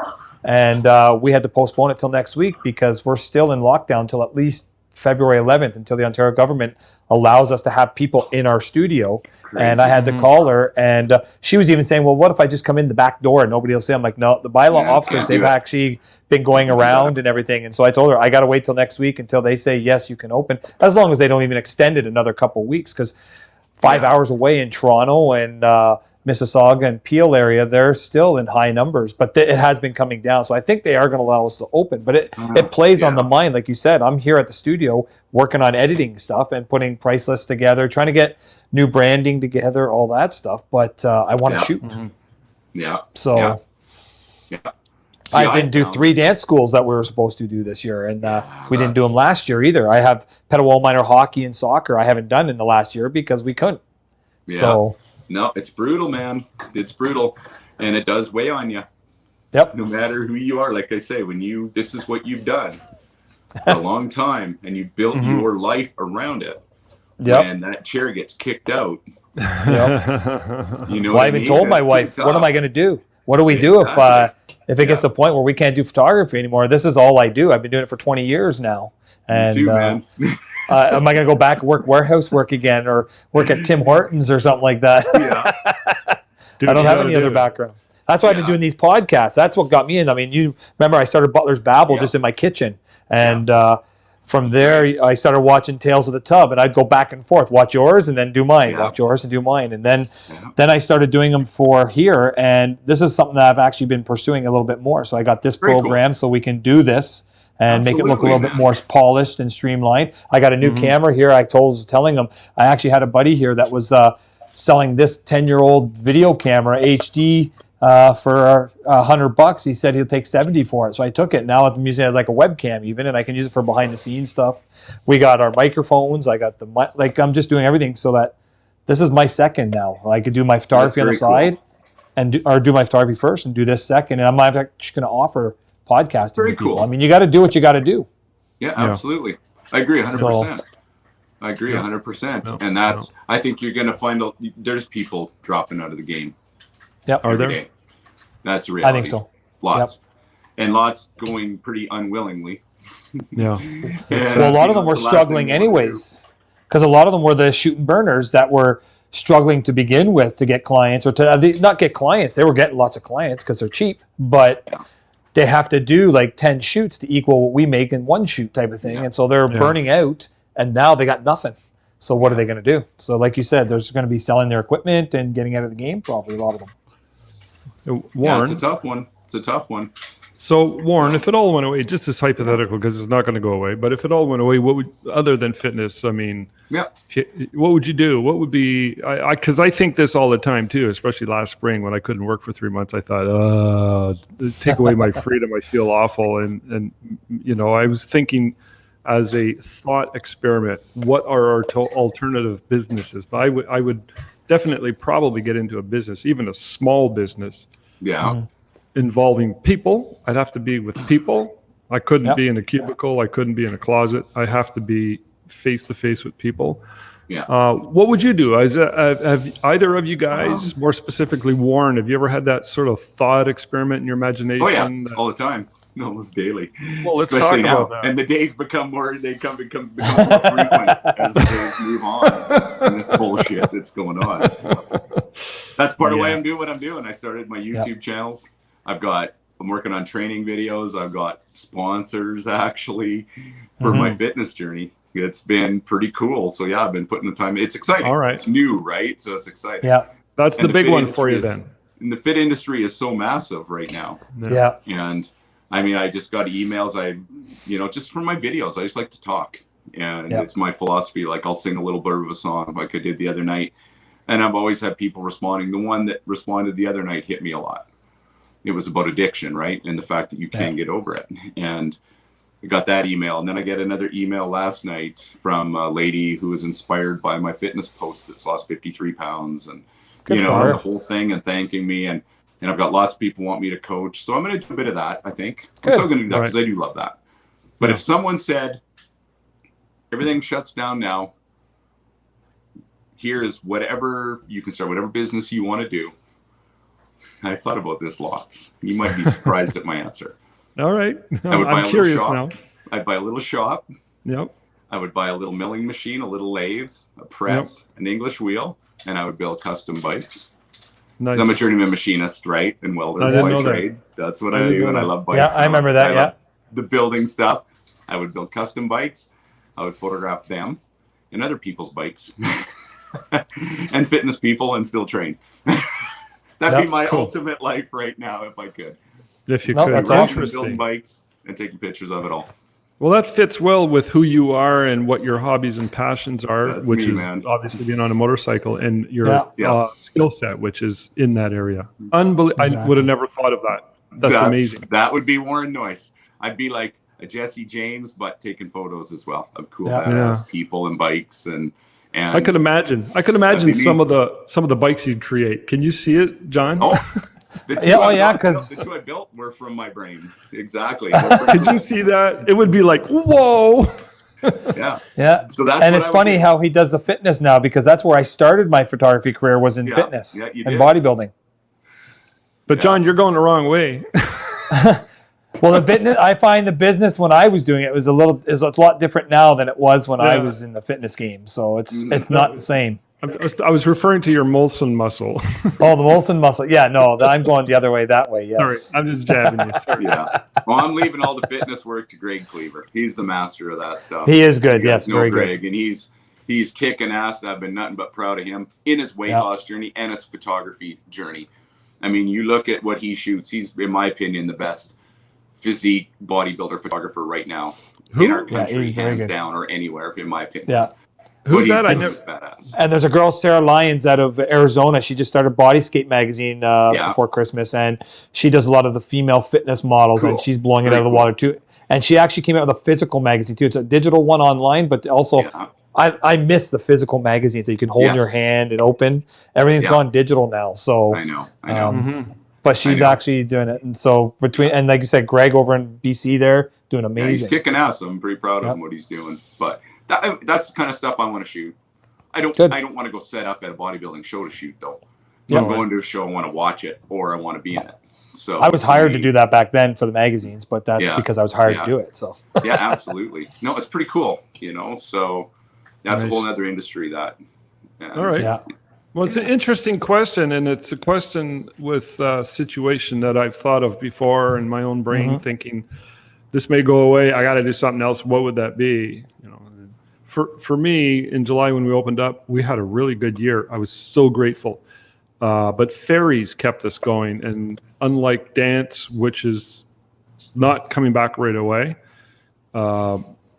Speaker 2: and we had to postpone it till next week because we're still in lockdown till at least February 11th, until the Ontario government allows us to have people in our studio. Crazy. And I had to call her, and she was even saying, well, what if I just come in the back door and nobody will see? I'm like, no, the bylaw officers, they've actually been going around and everything. And so I told her, I got to wait till next week until they say, yes, you can open, as long as they don't even extend it another couple of weeks, because 5 hours away in Toronto and Mississauga and Peel area, they're still in high numbers, but it has been coming down. So I think they are going to allow us to open, but it plays on the mind. Like you said, I'm here at the studio working on editing stuff and putting price lists together, trying to get new branding together, all that stuff. But I want to shoot.
Speaker 3: Yeah.
Speaker 2: So See, I didn't do 3 dance schools that we were supposed to do this year, and we didn't do them last year either. I have Petawawa Minor hockey and soccer I haven't done in the last year because we couldn't. So
Speaker 3: no, it's brutal, man. It's brutal, and it does weigh on you.
Speaker 2: Yep.
Speaker 3: No matter who you are, like I say, this is what you've done for a long time, and you built your life around it.
Speaker 2: Yep.
Speaker 3: And that chair gets kicked out.
Speaker 2: Yep.
Speaker 3: You know,
Speaker 2: I even told my wife, "What am I going to do? What do we do if it gets to a point where we can't do photography anymore? This is all I do. I've been doing it for 20 years now." And
Speaker 3: me too, man.
Speaker 2: am I going to go back and work warehouse work again, or work at Tim Hortons or something like that? I don't have any other background. That's why I've been doing these podcasts. That's what got me in. I mean, you remember I started Butlers Babble just in my kitchen, and from there I started watching Tales of the Tub, and I'd go back and forth, watch yours and then do mine, watch yours and do mine, and then I started doing them for here, and this is something that I've actually been pursuing a little bit more. So I got this program so we can do this and make it look a little bit more polished and streamlined. I got a new camera here. I was telling them, I actually had a buddy here that was selling this 10-year-old video camera HD for $100. He said he'll take 70 for it. So I took it. Now I'm using it like a webcam even, and I can use it for behind the scenes stuff. We got our microphones. I got I'm just doing everything so that this is my second now. I could do my photography on the side and do my photography first and do this second. And I'm actually going to offer podcasting to people. I mean, you got to do what you got to do.
Speaker 3: Yeah, absolutely. I agree 100%. I agree 100%. And that's, I think you're going to find there's people dropping out of the game.
Speaker 2: Yep.
Speaker 1: Are there?
Speaker 3: Day. That's a reality.
Speaker 2: I think so.
Speaker 3: Lots. Yep. And lots going pretty unwillingly.
Speaker 1: Yeah.
Speaker 2: Well, a lot of them were struggling anyways, because a lot of them were the shoot and burners that were struggling to begin with to get clients, or to not get clients. They were getting lots of clients because they're cheap, but they have to do like 10 shoots to equal what we make in one shoot type of thing. And so they're burning out, and now they got nothing. So what are they going to do? So like you said, there's going to be selling their equipment and getting out of the game, probably a lot of them.
Speaker 1: Warren,
Speaker 3: it's a tough one. It's a tough one.
Speaker 1: So Warren, if it all went away, just as hypothetical, because it's not going to go away, but if it all went away, what would, other than fitness, I mean, what would you do? What would be, because I think this all the time too, especially last spring when I couldn't work for 3 months, I thought, take away my freedom, I feel awful. And you know, I was thinking as a thought experiment, what are our alternative businesses? But I would definitely probably get into a business, even a small business.
Speaker 3: Yeah.
Speaker 1: Involving people. I'd have to be with people. I couldn't be in a cubicle. I couldn't be in a closet. I have to be face to face with people.
Speaker 3: Yeah.
Speaker 1: What would you do? Have either of you guys, more specifically Warren, have you ever had that sort of thought experiment in your imagination?
Speaker 3: Oh yeah, all the time, almost daily.
Speaker 1: Well, let's
Speaker 3: especially
Speaker 1: talk
Speaker 3: now.
Speaker 1: about that.
Speaker 3: And the days become more frequent as the days move on, and this bullshit that's going on. That's part of why I'm doing what I'm doing. I started my YouTube channels. I'm working on training videos. I've got sponsors actually for my fitness journey. It's been pretty cool. So yeah, I've been putting the time. It's exciting. All right. It's new, right? So it's exciting.
Speaker 2: Yeah.
Speaker 1: That's the big one for you then.
Speaker 3: And the fit industry is so massive right now.
Speaker 2: Yeah.
Speaker 3: And I mean, I just got emails. Just from my videos, I just like to talk. And it's my philosophy. Like I'll sing a little bit of a song like I did the other night. And I've always had people responding. The one that responded the other night hit me a lot. It was about addiction, right? And the fact that you can't get over it. And I got that email. And then I get another email last night from a lady who was inspired by my fitness post that's lost 53 pounds and, you know, the whole thing, and thanking me. And I've got lots of people want me to coach. So I'm going to do a bit of that, I think. I'm still going to do that because I do love that. But if someone said, everything shuts down now, here's whatever, you can start whatever business you want to do. I thought about this lots. You might be surprised at my answer.
Speaker 1: All right.
Speaker 3: I'm
Speaker 1: curious now.
Speaker 3: I'd buy a little shop.
Speaker 1: Yep.
Speaker 3: I would buy a little milling machine, a little lathe, a press, an English wheel, and I would build custom bikes.
Speaker 1: Nice.
Speaker 3: I'm a journeyman machinist, right? And welder by trade. That's what I do, and I love bikes.
Speaker 2: Yeah, I remember that,
Speaker 3: love the building stuff. I would build custom bikes. I would photograph them and other people's bikes and fitness people and still train. That'd be my ultimate life right now if I could.
Speaker 1: If you could.
Speaker 2: That's
Speaker 1: interesting.
Speaker 3: Building bikes and taking pictures of it all.
Speaker 1: Well, that fits well with who you are and what your hobbies and passions are,
Speaker 3: That's
Speaker 1: which
Speaker 3: me,
Speaker 1: is
Speaker 3: man.
Speaker 1: obviously being on a motorcycle, and your skill set, which is in that area. Unbelievable. I would have never thought of that. That's amazing.
Speaker 3: That would be Warne Noyce. I'd be like a Jesse James, but taking photos as well of cool badass people and bikes and
Speaker 1: I could imagine. some of the bikes you'd create. Can you see it, John?
Speaker 3: Oh,
Speaker 2: because
Speaker 3: the two I built were from my brain. Exactly.
Speaker 1: Could you see that? It would be like, whoa.
Speaker 2: Yeah. So that's and it's funny how he does the fitness now, because that's where I started my photography career, was in fitness and bodybuilding.
Speaker 1: But John, you're going the wrong way.
Speaker 2: Well, I find the business when I was doing it was a lot different now than it was when I was in the fitness game. So it's not the same.
Speaker 1: I was referring to your Molson muscle.
Speaker 2: Oh, the Molson muscle. Yeah, no, I'm going the other way that way. Yes.
Speaker 1: Sorry, I'm just jabbing you. Sorry.
Speaker 3: Yeah. Well, I'm leaving all the fitness work to Greg Cleaver. He's the master of that stuff.
Speaker 2: He is good. Yes, very
Speaker 3: Greg,
Speaker 2: good.
Speaker 3: And he's kicking ass. And I've been nothing but proud of him in his weight loss journey and his photography journey. I mean, you look at what he shoots. He's, in my opinion, the best physique bodybuilder photographer right now in our country, hands down, or anywhere, in my opinion.
Speaker 2: Yeah.
Speaker 1: Who's that?
Speaker 2: And there's a girl, Sarah Lyons, out of Arizona. She just started Body Skate magazine before Christmas, and she does a lot of the female fitness models, and she's blowing it out of the water too. And she actually came out with a physical magazine too. It's a digital one online, but also I miss the physical magazines that you can hold in your hand and open. Everything's gone digital now. So
Speaker 3: I know.
Speaker 2: But she's actually doing it, and so and like you said, Greg over in BC there doing amazing.
Speaker 3: He's kicking ass. I'm pretty proud of him, what he's doing. But that's the kind of stuff I want to shoot. I don't want to go set up at a bodybuilding show to shoot though. I'm going to a show, I want to watch it, or I want to be in it. So
Speaker 2: I was hired to do that back then for the magazines, but that's because I was hired to do it. So
Speaker 3: yeah, absolutely. No, it's pretty cool. So that's a whole other industry that.
Speaker 1: All right.
Speaker 2: Yeah.
Speaker 1: Well, it's an interesting question, and it's a question with a situation that I've thought of before in my own brain, thinking this may go away. I got to do something else. What would that be? For me, in July when we opened up, we had a really good year. I was so grateful. But ferries kept us going, and unlike dance, which is not coming back right away,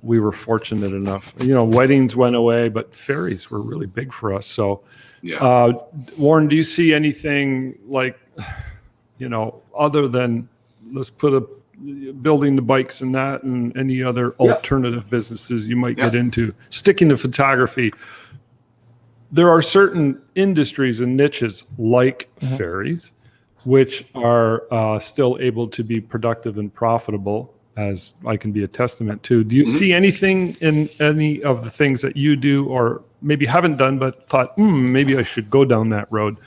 Speaker 1: we were fortunate enough. Weddings went away, but ferries were really big for us. So. Yeah. Warren, do you see anything like, other than let's put building the bikes and that, and any other alternative businesses you might get into? Sticking to photography, there are certain industries and niches like ferries, which are still able to be productive and profitable, as I can be a testament to. Do you see anything in any of the things that you do, or maybe haven't done, but thought, maybe I should go down that road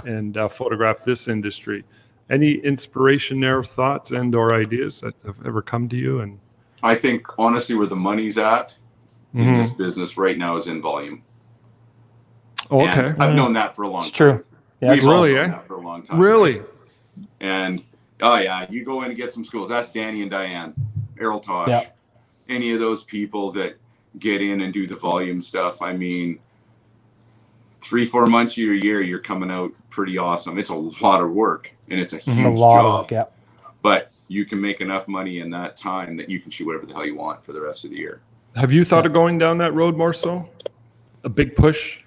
Speaker 1: and photograph this industry? Any inspiration there, thoughts and or ideas that have ever come to you? And
Speaker 3: I think, honestly, where the money's at in this business right now is in volume.
Speaker 1: Oh, okay.
Speaker 3: And I've known that for a long time.
Speaker 2: It's true. Yeah,
Speaker 3: We've all known that for a long time.
Speaker 1: Really?
Speaker 3: Right? And, you go in and get some schools. That's Danny and Diane, Errol Tosh, any of those people that get in and do the volume stuff. I mean, 3-4 months of your year, you're coming out pretty awesome. It's a lot of work, and it's a huge job. But you can make enough money in that time that you can shoot whatever the hell you want for the rest of the year.
Speaker 1: Have you thought of going down that road more so? A big push?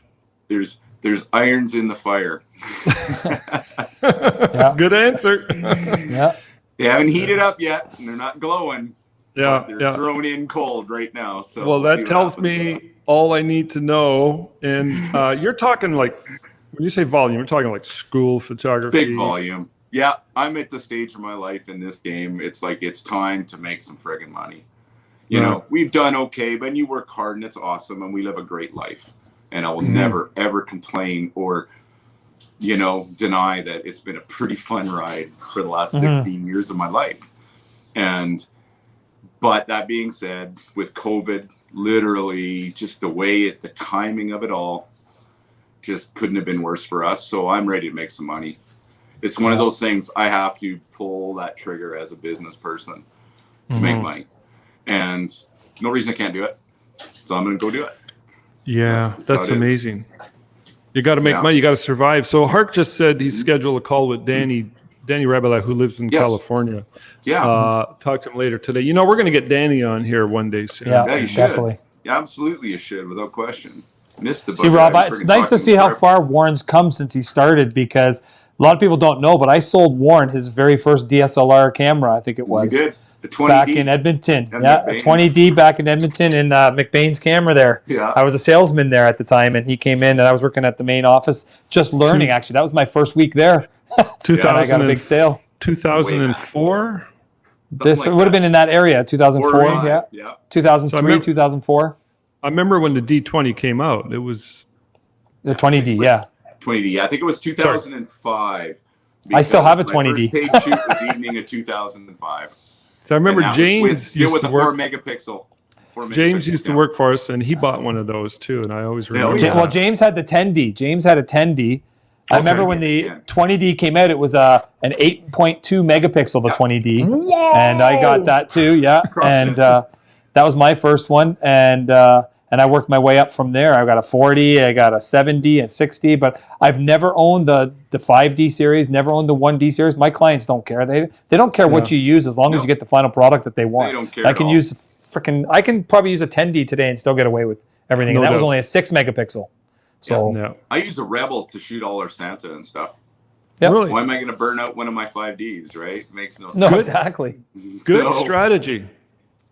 Speaker 3: There's There's irons in the fire.
Speaker 1: Good answer.
Speaker 2: Yeah.
Speaker 3: They haven't heated up yet, and they're not glowing.
Speaker 1: Yeah,
Speaker 3: They're thrown in cold right now. So
Speaker 1: well,
Speaker 3: we'll
Speaker 1: that tells me all I need to know. And you're talking like, when you say volume, you're talking like school photography.
Speaker 3: Big volume. Yeah, I'm at the stage of my life in this game. It's like it's time to make some friggin' money. You know, we've done okay, but you work hard and it's awesome, and we live a great life. And I will never ever complain or, you know, deny that it's been a pretty fun ride for the last 16 years of my life. But that being said, with COVID, literally just the timing of it all just couldn't have been worse for us. So I'm ready to make some money. It's one of those things I have to pull that trigger as a business person to make money. And no reason I can't do it. So I'm going to go do it.
Speaker 1: Yeah, that's amazing. You got to make money. You got to survive. So Hark just said he's scheduled a call with Danny Rebela, who lives in California.
Speaker 3: Yeah.
Speaker 1: Talk to him later today. You know, we're going to get Danny on here one day soon.
Speaker 2: Yeah,
Speaker 3: you should.
Speaker 2: definitely.
Speaker 3: Yeah, absolutely you should, without question. Missed the
Speaker 2: See, Rob, it's nice to see how far Warren's come since he started, because a lot of people don't know, but I sold Warren his very first DSLR camera, I think it was.
Speaker 3: You did. The 20D.
Speaker 2: Back in Edmonton. Yeah, a 20D back in Edmonton in McBain's camera there.
Speaker 3: Yeah.
Speaker 2: I was a salesman there at the time, and he came in, and I was working at the main office just learning, actually. That was my first week there.
Speaker 1: 2000
Speaker 2: I got a big sale.
Speaker 1: 2004?
Speaker 2: This would have been in that area, 2004, yeah. 2003, 2004.
Speaker 1: I remember when the D20 came out. It was
Speaker 2: the 20D, yeah.
Speaker 3: 20D. I think it was 2005.
Speaker 2: I still have a 20D.
Speaker 3: My first paid shoot was evening of 2005.
Speaker 1: So I remember James used to work.
Speaker 3: 4 megapixel.
Speaker 1: James used to work for us, and he bought one of those too. And I always remember.
Speaker 2: Well, James had the 10D. James had a 10D. I remember when the 20D came out, it was an 8.2 megapixel, the 20D.
Speaker 1: Whoa!
Speaker 2: And I got that too, yeah. And that was my first one. And I worked my way up from there. I got a 40, I got a 70 and 60, but I've never owned the 5D series, never owned the 1D series. My clients don't care. They don't care what you use as long as you get the final product that they want.
Speaker 3: They don't care
Speaker 2: I can probably use a 10D today and still get away with everything. And that was only a 6 megapixel. So
Speaker 3: I use a Rebel to shoot all our Santa and stuff.
Speaker 2: Yep.
Speaker 1: Really?
Speaker 3: Why am I going to burn out one of my 5Ds, right? Makes no sense.
Speaker 2: No, exactly.
Speaker 1: Good strategy.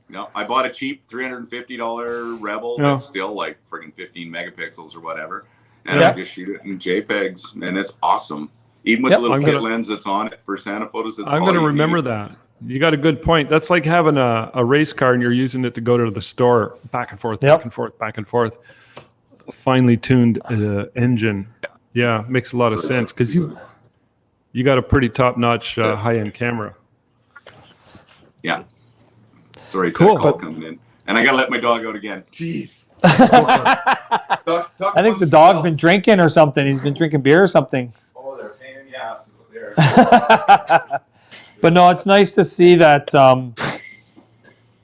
Speaker 3: No, I bought a cheap $350 Rebel that's still like friggin' 15 megapixels or whatever. And I just shoot it in JPEGs, and it's awesome. Even with the little kit lens that's on it for Santa photos,
Speaker 1: I'm going to remember that. You got a good point. That's like having a race car and you're using it to go to the store, back and forth, back and forth, back and forth. A finely tuned engine. Yeah, makes a lot of sense because you got a pretty top-notch high-end camera.
Speaker 3: Yeah. Sorry,
Speaker 1: cool.
Speaker 3: Call coming in. And I got to let my dog out again. Jeez.
Speaker 2: I think the dog's been drinking or something. He's been drinking beer or something.
Speaker 3: Oh, they're a pain in the ass.
Speaker 2: But no, it's nice to see that,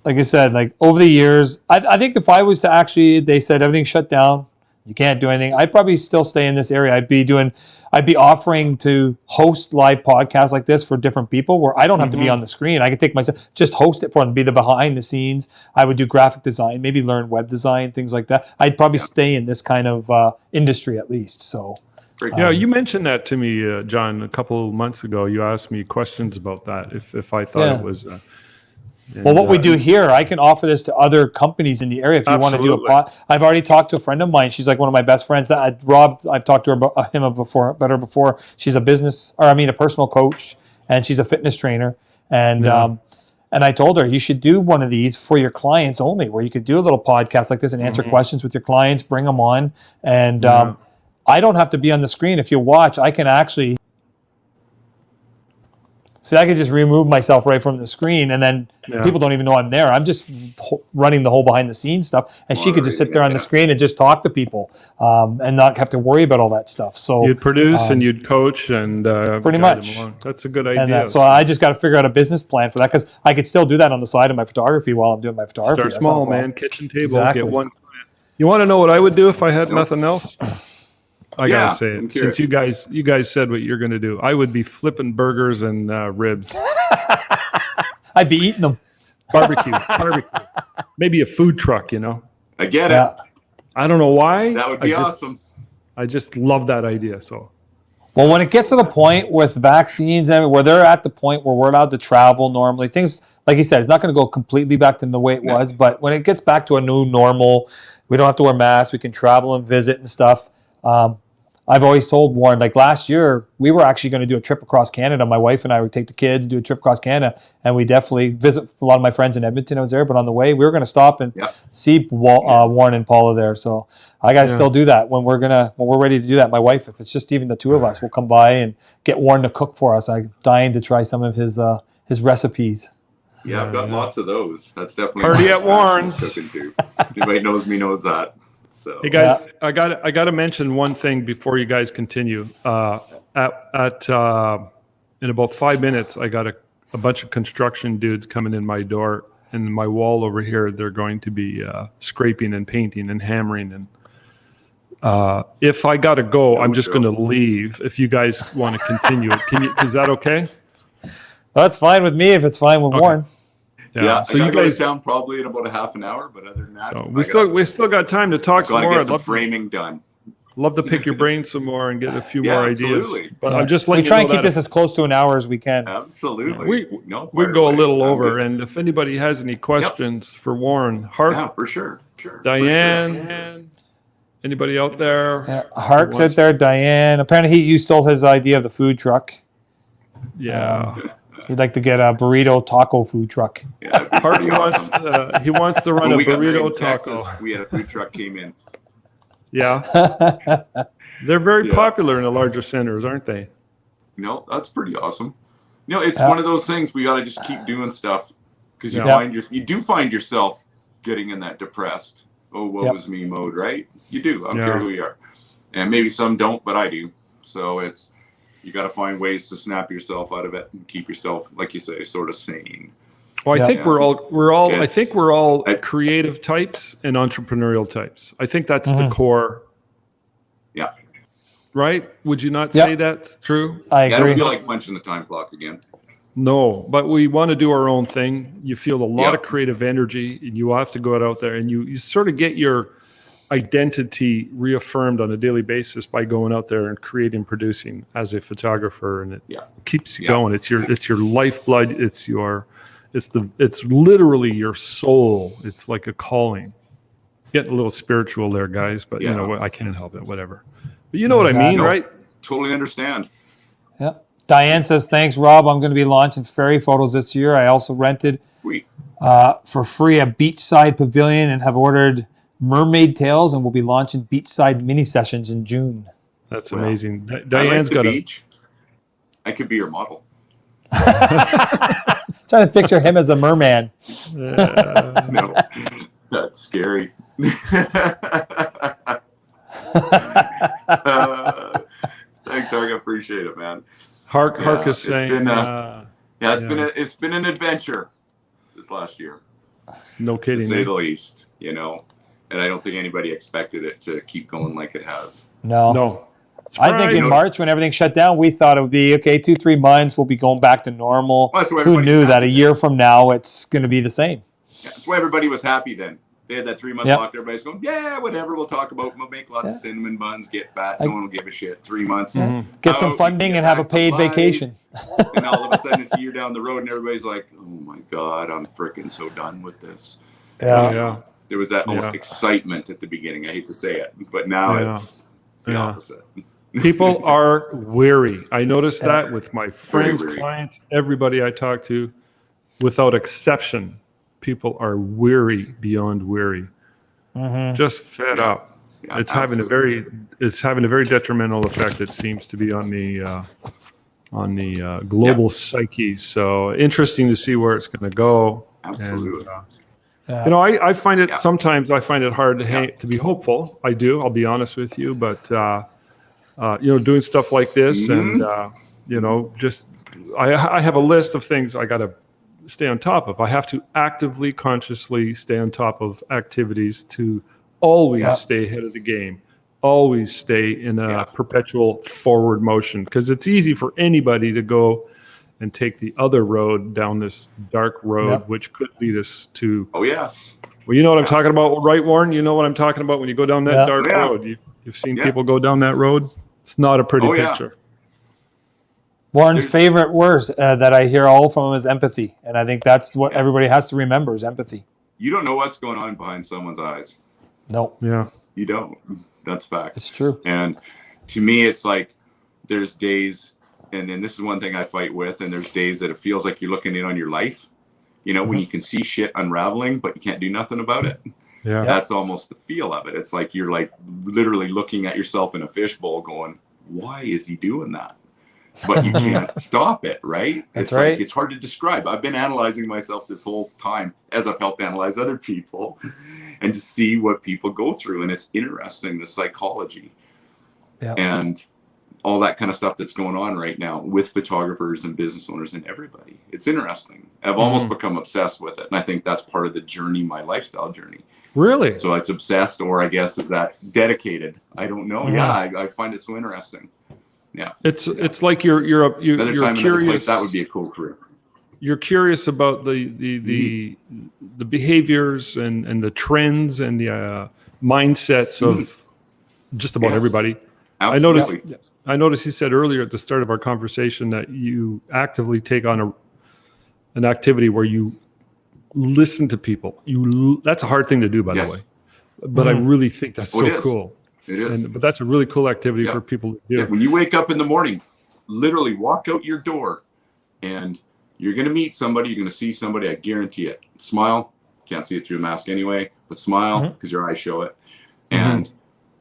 Speaker 2: like I said, like over the years, I think if I was to actually, they said everything's shut down, you can't do anything, I'd probably still stay in this area. I'd be offering to host live podcasts like this for different people where I don't have to be on the screen. I could take myself, just host it for them, be the behind the scenes. I would do graphic design, maybe learn web design, things like that. I'd probably stay in this kind of industry at least. So.
Speaker 1: Yeah, you mentioned that to me, John, a couple of months ago. You asked me questions about that, if I thought it was...
Speaker 2: well, what we do here, I can offer this to other companies in the area. If you want to do a pod, I've already talked to a friend of mine. She's like one of my best friends. Rob, I've talked to her about him before. She's a personal coach, and she's a fitness trainer. And and I told her you should do one of these for your clients only, where you could do a little podcast like this and answer questions with your clients, bring them on, and I don't have to be on the screen. If you watch, I can actually. See, I could just remove myself right from the screen, and then people don't even know I'm there. I'm just running the whole behind-the-scenes stuff, and she could just sit there on the screen and just talk to people and not have to worry about all that stuff. So
Speaker 1: you'd produce and you'd coach and
Speaker 2: pretty much.
Speaker 1: That's a good idea.
Speaker 2: And so I just got to figure out a business plan for that because I could still do that on the side of my photography while I'm doing my photography.
Speaker 1: Start small, man. Kitchen table. Get one client. You want to know what I would do if I had nothing else? I gotta say it. Since you guys said what you're gonna do, I would be flipping burgers and ribs.
Speaker 2: I'd be eating them.
Speaker 1: Barbecue. Maybe a food truck. You know.
Speaker 3: I get it.
Speaker 1: I don't know why.
Speaker 3: That would be awesome.
Speaker 1: I just love that idea. So.
Speaker 2: Well, when it gets to the point with vaccines and where they're at the point where we're allowed to travel normally, things like you said, it's not going to go completely back to the way it was. But when it gets back to a new normal, we don't have to wear masks. We can travel and visit and stuff. I've always told Warren, like last year, we were actually going to do a trip across Canada. My wife and I would take the kids, do a trip across Canada, and we definitely visit a lot of my friends in Edmonton. I was there, but on the way, we were going to stop and see Warren and Paula there. So I got to still do that when we're ready to do that. My wife, if it's just even the two of us, we'll come by and get Warren to cook for us. I'm dying to try some of his recipes.
Speaker 3: Yeah, I've got lots of those. That's definitely
Speaker 1: party at Warren's.
Speaker 3: Cooking too. Anybody knows me knows that. So.
Speaker 1: Hey guys, I got to mention one thing before you guys continue. In about 5 minutes, I got a bunch of construction dudes coming in my door, and my wall over here. They're going to be scraping and painting and hammering. And if I got to go, I'm just going to leave. If you guys want to continue, is that okay?
Speaker 2: Well, that's fine with me if it's fine with Warren.
Speaker 3: Yeah,
Speaker 1: so
Speaker 3: you guys down probably in about a half an hour, but other than that,
Speaker 1: so we still got time to talk some more.
Speaker 3: I'd love framing done.
Speaker 1: Love to pick your brain some more and get a few more
Speaker 3: absolutely.
Speaker 1: ideas. But I'm just letting
Speaker 2: we try and keep this as close to an hour as we can.
Speaker 3: Absolutely.
Speaker 1: We go a little over, and if anybody has any questions for Warren, Hart,
Speaker 3: for sure.
Speaker 1: Diane, anybody out there?
Speaker 2: Yeah, Hart's out there. Diane. Apparently, you stole his idea of the food truck.
Speaker 1: Yeah.
Speaker 2: He'd like to get a burrito taco food truck.
Speaker 3: Yeah,
Speaker 1: Hart wants to run a burrito taco.
Speaker 3: Texas, we had a food truck came in.
Speaker 1: Yeah. They're very popular in the larger centers, aren't they?
Speaker 3: No, that's pretty awesome. It's one of those things we got to just keep doing stuff because you do find yourself getting in that depressed, woe is me mode, right? You do. I don't care who you are. And maybe some don't, but I do. So you got to find ways to snap yourself out of it and keep yourself, like you say, sort of sane.
Speaker 1: Well, I think we're all creative types and entrepreneurial types. I think that's the core.
Speaker 3: Yeah.
Speaker 1: Right? Would you not say that's true?
Speaker 2: I agree.
Speaker 3: I don't feel like punching the time clock again.
Speaker 1: No, but we want to do our own thing. You feel a lot of creative energy, and you have to go out there and you sort of get your identity reaffirmed on a daily basis by going out there and creating, producing as a photographer, and it keeps you going. It's your lifeblood. It's literally your soul. It's like a calling. Getting a little spiritual there, guys, but you know what? I can't help it. Whatever. But you know what I mean, right?
Speaker 3: Totally understand.
Speaker 2: Yeah. Diane says, "Thanks, Rob. I'm going to be launching fairy photos this year. I also rented for free a beachside pavilion and have ordered mermaid tails, and we'll be launching beachside mini sessions in June."
Speaker 1: That's amazing. Diane's got
Speaker 3: beach. I could be your model.
Speaker 2: Trying to picture him as a merman.
Speaker 3: No, that's scary. Thanks, Hark. I appreciate it, man.
Speaker 1: Hark is saying,
Speaker 3: it's been an adventure this last year.
Speaker 1: No kidding,
Speaker 3: to say the least. And I don't think anybody expected it to keep going like it has.
Speaker 2: No. I think in March, when everything shut down, we thought it would be, 2-3 months, we'll be going back to normal.
Speaker 3: Well,
Speaker 2: who knew that a year from now, it's going to be the same?
Speaker 3: Yeah, that's why everybody was happy then. They had that 3-month lock. Everybody's going, whatever, we'll talk about, we'll make lots of cinnamon buns, get fat, no one will give a shit. 3 months.
Speaker 2: Get some funding and have a paid vacation.
Speaker 3: And all of a sudden, it's a year down the road, and everybody's like, oh my God, I'm freaking so done with this.
Speaker 1: Yeah.
Speaker 3: There was that almost excitement at the beginning. I hate to say it, but now it's the opposite.
Speaker 1: People are weary. I noticed that with my friends, clients, everybody I talk to, without exception, people are weary beyond weary. Just fed up. Yeah, it's having a very detrimental effect, it seems to be on the global psyche. So interesting to see where it's going to go.
Speaker 3: Absolutely.
Speaker 1: And, I find it sometimes I find it hard to be hopeful. I do. I'll be honest with you, but doing stuff like this and just I have a list of things I got to stay on top of. I have to actively, consciously stay on top of activities to always stay ahead of the game, always stay in a perpetual forward motion, because it's easy for anybody to go and take the other road down this dark road, which could lead us to.
Speaker 3: Oh, yes.
Speaker 1: Well, you know what I'm talking about, right, Warren? You know what I'm talking about when you go down that dark road. You've seen people go down that road. It's not a pretty picture.
Speaker 2: Warren's favorite word that I hear all from him is empathy. And I think that's what everybody has to remember is empathy.
Speaker 3: You don't know what's going on behind someone's eyes.
Speaker 2: No.
Speaker 1: Yeah.
Speaker 3: You don't. That's fact.
Speaker 2: It's true.
Speaker 3: And to me, it's like there's days, and then this is one thing I fight with, and there's days that it feels like you're looking in on your life, you know, when you can see shit unraveling, but you can't do nothing about it.
Speaker 1: Yeah.
Speaker 3: That's almost the feel of it. It's like you're like literally looking at yourself in a fishbowl going, why is he doing that? But you can't stop it, right?
Speaker 2: That's
Speaker 3: it's
Speaker 2: right.
Speaker 3: Like, it's hard to describe. I've been analyzing myself this whole time as I've helped analyze other people and to see what people go through. And it's interesting, the psychology and all that kind of stuff that's going on right now with photographers and business owners and everybody. It's interesting. I've almost become obsessed with it. And I think that's part of the journey, my lifestyle journey.
Speaker 1: Really?
Speaker 3: So it's obsessed, or I guess is that dedicated? I don't know. Yeah, I find it so interesting. Yeah,
Speaker 1: it's like you're
Speaker 3: another time,
Speaker 1: curious.
Speaker 3: another place, that would be a cool career.
Speaker 1: You're curious about the behaviors and the trends and the mindsets of just about everybody.
Speaker 3: Absolutely.
Speaker 1: I noticed you said earlier at the start of our conversation that you actively take on an activity where you listen to people. That's a hard thing to do, by the way. But I really think that's so cool.
Speaker 3: It is.
Speaker 1: But that's a really cool activity for people to do.
Speaker 3: Yeah. When you wake up in the morning, literally walk out your door and you're going to meet somebody. You're going to see somebody. I guarantee it. Smile. Can't see it through a mask anyway, but smile because your eyes show it. And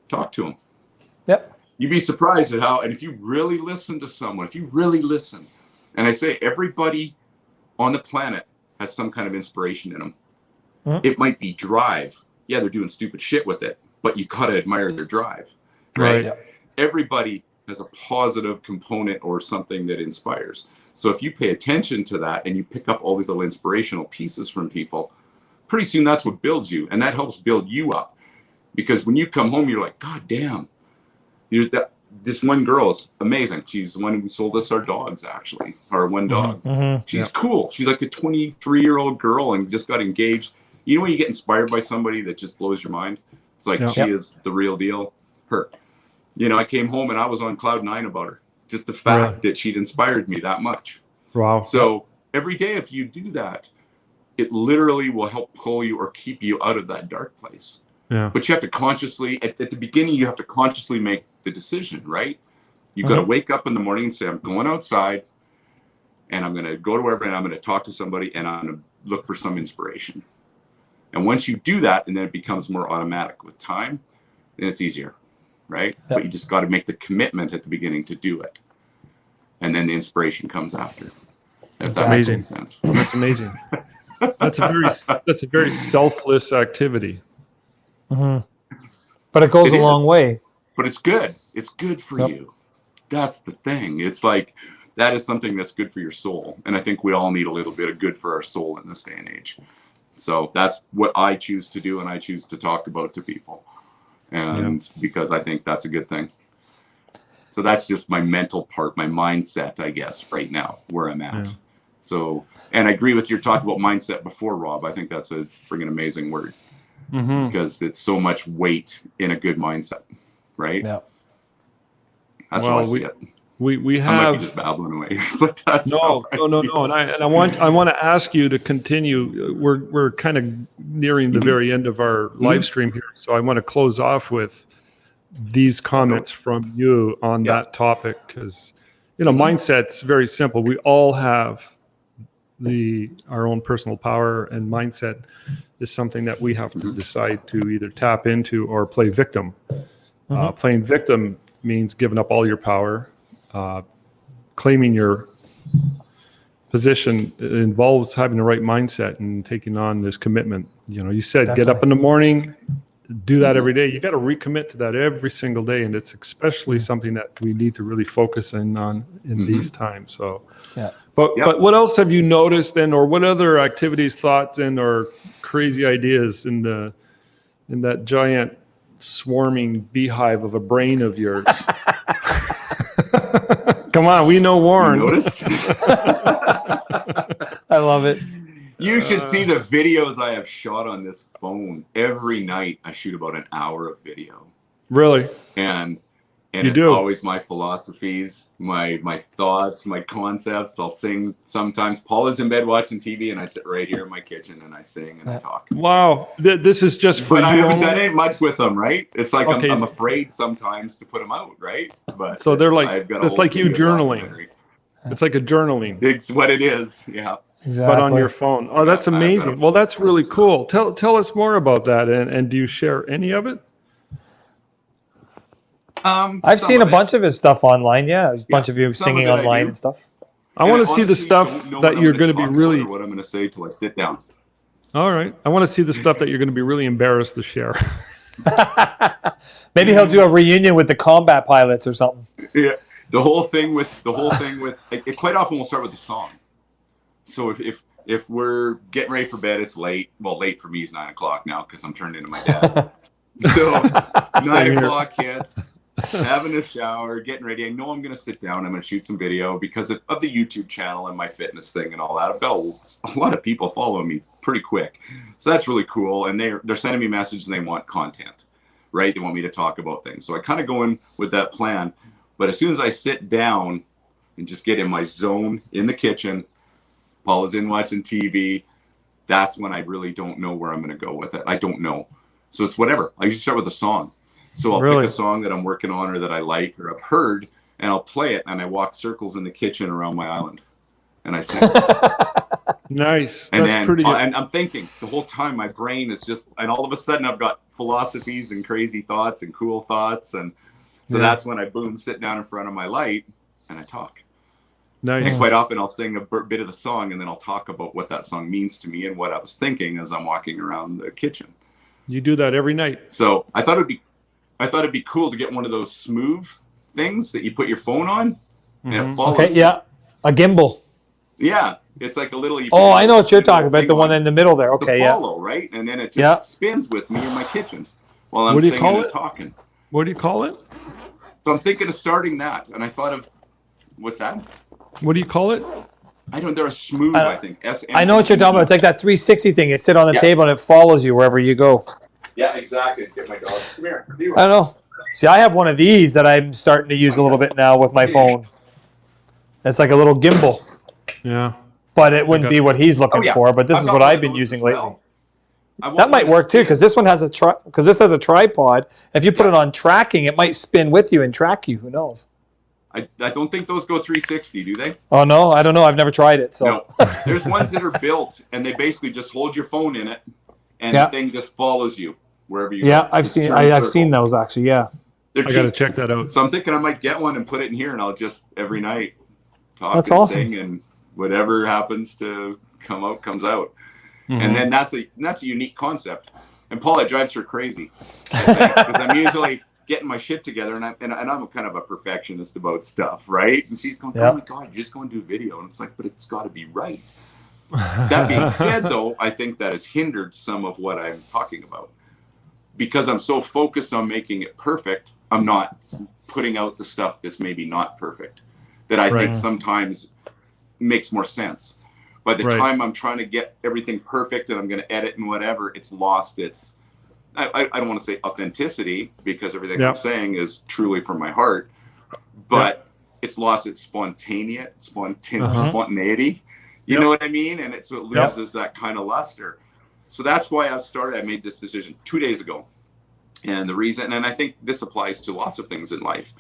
Speaker 3: talk to them.
Speaker 2: Yep.
Speaker 3: You'd be surprised at how, and if you really listen to someone, if you really listen, and I say everybody on the planet has some kind of inspiration in them. It might be drive. Yeah, they're doing stupid shit with it, but you gotta admire their drive, right?
Speaker 1: Yep.
Speaker 3: Everybody has a positive component or something that inspires. So if you pay attention to that and you pick up all these little inspirational pieces from people, pretty soon that's what builds you, and that helps build you up. Because when you come home, you're like, God damn, this one girl is amazing. She's the one who sold us our dogs, actually, our one dog. She's cool. She's like a 23-year-old girl and just got engaged. You know when you get inspired by somebody that just blows your mind? It's like she is the real deal. Her. You know, I came home and I was on cloud 9 about her. Just the fact that she'd inspired me that much.
Speaker 1: Wow.
Speaker 3: So every day if you do that, it literally will help pull you or keep you out of that dark place.
Speaker 1: Yeah.
Speaker 3: But you have to consciously, at the beginning, you have to consciously make the decision, right? You got to wake up in the morning and say, I'm going outside and I'm going to go to wherever and I'm going to talk to somebody and I'm going to look for some inspiration. And once you do that, and then it becomes more automatic with time, then it's easier, right? Yep. But you just got to make the commitment at the beginning to do it. And then the inspiration comes after.
Speaker 1: That's amazing. That's amazing. That's a very selfless activity.
Speaker 2: But it goes a long way.
Speaker 3: But it's good. It's good for you. That's the thing. It's like that is something that's good for your soul. And I think we all need a little bit of good for our soul in this day and age. So that's what I choose to do and I choose to talk about to people. And because I think that's a good thing. So that's just my mental part, my mindset, I guess, right now, where I'm at. So, and I agree with your talk about mindset before, Rob. I think that's a friggin' amazing word. Because it's so much weight in a good mindset, right? Yeah. That's how I see it.
Speaker 1: We have.
Speaker 3: I might be just babbling away, but that's
Speaker 1: no. And I want to ask you to continue. We're kind of nearing the very end of our live stream here, so I want to close off with these comments from you on that topic, because mindset's very simple. We all have our own personal power, and mindset is something that we have to decide to either tap into or play victim. Playing victim means giving up all your power. Claiming your position involves having the right mindset and taking on this commitment. You said get up in the morning, do that every day. You got to recommit to that every single day, and it's especially something that we need to really focus on in these times. So, but what else have you noticed then, or what other activities, thoughts, and or crazy ideas in that giant swarming beehive of a brain of yours? Come on, we know Warren.
Speaker 3: You noticed?
Speaker 2: I love it.
Speaker 3: You should see the videos I have shot on this phone. Every night I shoot about an hour of video.
Speaker 1: Really?
Speaker 3: And
Speaker 1: You
Speaker 3: it's
Speaker 1: do?
Speaker 3: always my philosophies, my thoughts, my concepts. I'll sing sometimes. Paul is in bed watching TV, and I sit right here in my kitchen and I sing and I talk.
Speaker 1: Wow. This is just for
Speaker 3: But
Speaker 1: you
Speaker 3: I haven't
Speaker 1: only?
Speaker 3: done it much with them, right? It's like
Speaker 1: Okay.
Speaker 3: I'm afraid sometimes to put them out, right? But
Speaker 1: So they're like,
Speaker 3: I've got a
Speaker 1: it's
Speaker 3: whole
Speaker 1: like you
Speaker 3: video
Speaker 1: journaling.
Speaker 3: documentary.
Speaker 1: It's like a journaling,
Speaker 3: It's what it is, yeah.
Speaker 2: Exactly.
Speaker 1: but on your phone. Oh, that's
Speaker 3: I've got
Speaker 1: amazing.
Speaker 3: a
Speaker 1: Well, that's
Speaker 3: phone,
Speaker 1: really
Speaker 3: so-
Speaker 1: cool. Tell us more about that. And do you share any of it?
Speaker 2: I've seen a bunch of his stuff online. Yeah, a bunch of you
Speaker 3: some
Speaker 2: singing
Speaker 3: of it I
Speaker 2: online
Speaker 3: do.
Speaker 2: and stuff.
Speaker 1: I want to
Speaker 3: And
Speaker 1: see the
Speaker 3: honestly
Speaker 1: stuff
Speaker 3: don't know
Speaker 1: that
Speaker 3: what
Speaker 1: you're
Speaker 3: I'm
Speaker 1: going to be
Speaker 3: talk about
Speaker 1: really.
Speaker 3: or what I'm going to say till I sit down.
Speaker 1: All right. I want to see the stuff that you're going to be really embarrassed to share.
Speaker 2: Maybe he'll do a reunion with the combat pilots or something.
Speaker 3: Yeah, the whole thing with it quite often we'll start with the song. So if we're getting ready for bed, it's late. Well, late for me is 9 o'clock now because I'm turned into my dad. So 9 o'clock hits, having a shower, getting ready. I know I'm going to sit down. I'm going to shoot some video because of the YouTube channel and my fitness thing and all that. I've got a lot of people following me pretty quick. So that's really cool. And they're sending me messages and they want content, right? They want me to talk about things. So I kind of go in with that plan. But as soon as I sit down and just get in my zone in the kitchen, Paul is in watching TV, that's when I really don't know where I'm going to go with it. I don't know. So it's whatever. I usually start with a song. So I'll pick a song that I'm working on or that I like or I've heard, and I'll play it, and I walk circles in the kitchen around my island, and I sing.
Speaker 1: Nice.
Speaker 3: And
Speaker 1: That's
Speaker 3: then,
Speaker 1: pretty good.
Speaker 3: and I'm thinking the whole time my brain is just, and all of a sudden I've got philosophies and crazy thoughts and cool thoughts, and so that's when I sit down in front of my light and I talk.
Speaker 1: Nice.
Speaker 3: And quite often I'll sing a bit of the song and then I'll talk about what that song means to me and what I was thinking as I'm walking around the kitchen.
Speaker 1: You do that every night.
Speaker 3: So I thought it'd be cool to get one of those smooth things that you put your phone on and it follows.
Speaker 2: Okay, yeah, a gimbal.
Speaker 3: Yeah, it's like a little.
Speaker 2: Oh, I know what you're talking about. The one in the middle there. Okay,
Speaker 3: the follow, right? And then it just spins with me in my kitchen while I'm singing and talking.
Speaker 1: What do you call it?
Speaker 3: So I'm thinking of starting that, and I thought of what's that?
Speaker 1: What do you call it?
Speaker 3: I don't. They're smooth. I think.
Speaker 2: I know what you're talking about. It's like that 360 thing. You sit on the table and it follows you wherever you go.
Speaker 3: Yeah, exactly. Let's get my dog. Come here.
Speaker 2: I don't know. See, I have one of these that I'm starting to use a little bit now with my phone. It's like a little gimbal.
Speaker 1: Yeah.
Speaker 2: But it wouldn't be what he's looking for. But this is what I've been using lately. That might work too, because this one has a tripod. If you put it on tracking, it might spin with you and track you. Who knows?
Speaker 3: I don't think those go 360, do they?
Speaker 2: Oh no, I don't know. I've never tried it. So
Speaker 3: no. There's ones that are built and they basically just hold your phone in it, and the thing just follows you wherever you go.
Speaker 2: Yeah, I've seen those actually. Yeah,
Speaker 1: I got to check that out.
Speaker 3: So I'm thinking I might get one and put it in here, and I'll just every night talk
Speaker 2: That's
Speaker 3: and
Speaker 2: awesome.
Speaker 3: sing, and whatever happens to come out comes out. And then that's a unique concept. And Paula drives her crazy because I'm usually getting my shit together, and I'm kind of a perfectionist about stuff, right? And she's going, "Oh my God, you're just going to do video," and it's like, but it's got to be right. That being said, though, I think that has hindered some of what I'm talking about because I'm so focused on making it perfect. I'm not putting out the stuff that's maybe not perfect that I think sometimes makes more sense. By the time I'm trying to get everything perfect and I'm going to edit and whatever, it's lost its, I don't want to say authenticity because everything I'm saying is truly from my heart, but it's lost its spontaneity. You know what I mean? And it loses that kind of luster. So that's why I made this decision 2 days ago. And the reason, and I think this applies to lots of things in life.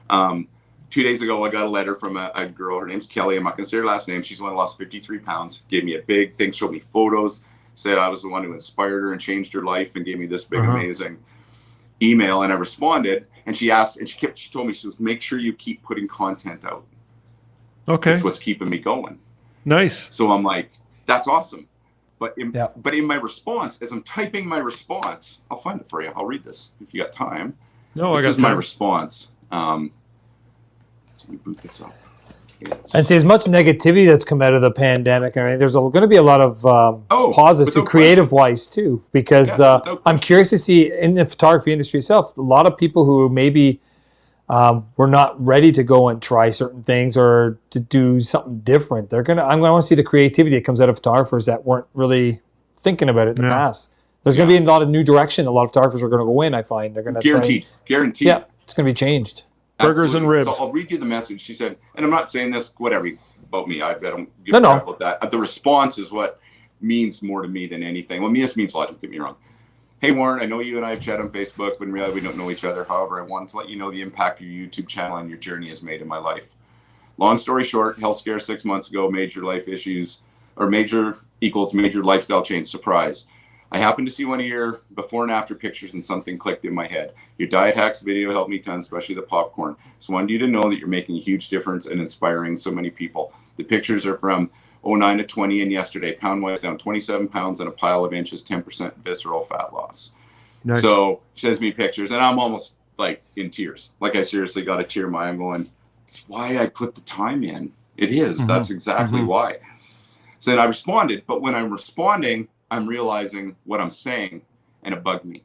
Speaker 3: 2 days ago, I got a letter from a girl. Her name's Kelly. I'm not going to say her last name. She's the one who lost 53 pounds. Gave me a big thing, showed me photos, said I was the one who inspired her and changed her life, and gave me this big, amazing email. And I responded. And she asked, and she told me, she was, make sure you keep putting content out.
Speaker 1: Okay.
Speaker 3: That's what's keeping me going.
Speaker 1: Nice.
Speaker 3: So I'm like, that's awesome. But in my response, as I'm typing my response, I'll find it for you. I'll read this if you got time.
Speaker 1: No,
Speaker 3: this
Speaker 1: I got
Speaker 3: is my
Speaker 1: time.
Speaker 3: response. Let me boot this up.
Speaker 2: and see as much negativity that's come out of the pandemic. I mean, there's going to be a lot of positives to creative-wise too, because I'm curious to see in the photography industry itself, a lot of people who maybe were not ready to go and try certain things or to do something different. I'm going to want to see the creativity that comes out of photographers that weren't really thinking about it in the past. There's going to be a lot of new direction. A lot of photographers are going to go in. I find they're going to
Speaker 3: guaranteed.
Speaker 2: Yeah, it's going to be changed.
Speaker 1: Burgers and ribs.
Speaker 3: So I'll read you the message. She said, and I'm not saying this whatever about me. I don't give a crap about that. The response is what means more to me than anything. Well, this means a lot. Don't get me wrong. Hey Warren, I know you and I have chatted on Facebook, but in reality we don't know each other. However, I wanted to let you know the impact your YouTube channel and your journey has made in my life. Long story short, health scare 6 months ago, major life issues, or major equals major lifestyle change. Surprise. I happened to see one of your before and after pictures and something clicked in my head. Your diet hacks video helped me tons, especially the popcorn. So I wanted you to know that you're making a huge difference and inspiring so many people. The pictures are from 09 to 20 and yesterday. Pound-wise down 27 pounds and a pile of inches, 10% visceral fat loss. Nice. So she sends me pictures and I'm almost like in tears. Like I seriously got a tear in my eye. I'm going, it's why I put the time in. It is. Mm-hmm. That's exactly why. So then I responded, but when I'm responding, I'm realizing what I'm saying, and it bugged me.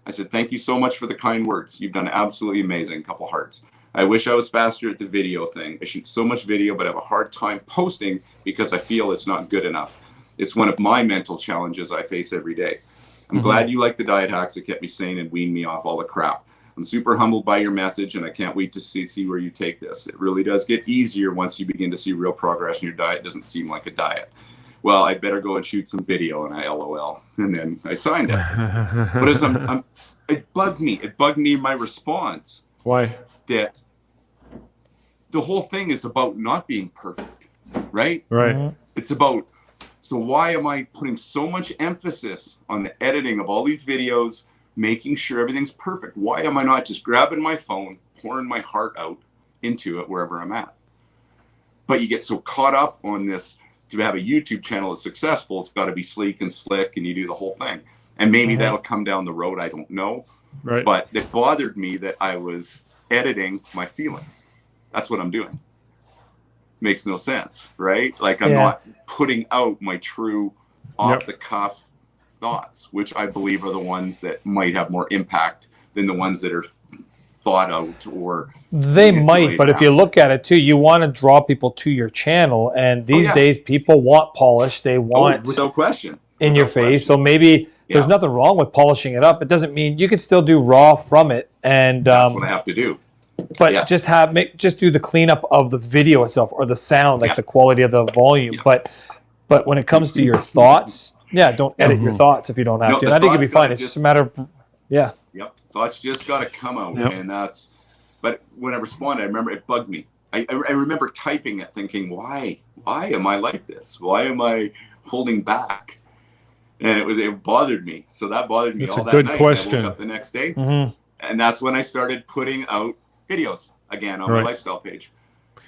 Speaker 3: I said, thank you so much for the kind words. You've done absolutely amazing. Couple hearts. I wish I was faster at the video thing. I shoot so much video, but I have a hard time posting because I feel it's not good enough. It's one of my mental challenges I face every day. I'm glad you like the diet hacks that kept me sane and weaned me off all the crap. I'm super humbled by your message, and I can't wait to see where you take this. It really does get easier once you begin to see real progress and your diet doesn't seem like a diet. Well, I'd better go and shoot some video, and I LOL. And then I signed it. But as it bugged me. It bugged me in my response.
Speaker 1: Why?
Speaker 3: That the whole thing is about not being perfect, right?
Speaker 1: Right.
Speaker 3: It's about, so why am I putting so much emphasis on the editing of all these videos, making sure everything's perfect? Why am I not just grabbing my phone, pouring my heart out into it wherever I'm at? But you get so caught up on this. To have a YouTube channel that's successful, it's got to be sleek and slick, and you do the whole thing. And maybe that'll come down the road. I don't know.
Speaker 1: Right.
Speaker 3: But it bothered me that I was editing my feelings. That's what I'm doing. Makes no sense, right? Like I'm not putting out my true off-the-cuff thoughts, which I believe are the ones that might have more impact than the ones that are thought out or
Speaker 2: they might, but if you look at it too, you want to draw people to your channel, and these days people want polish. They want
Speaker 3: without question
Speaker 2: in your face. So maybe there's nothing wrong with polishing it up. It doesn't mean you can still do raw from it, and
Speaker 3: that's what I have to do.
Speaker 2: But just do the cleanup of the video itself or the sound, like the quality of the volume. But when it comes to your thoughts, don't edit your thoughts if you don't have to. And I think it'd be fine. It's just a matter of
Speaker 3: Yep. Thoughts just got to come out. And that's, but when I responded, I remember it bugged me. I remember typing it thinking, why am I like this? Why am I holding back? And it bothered me. So that bothered me all that night. That's a good question. I woke up the next day. And that's when I started putting out videos again on my lifestyle page.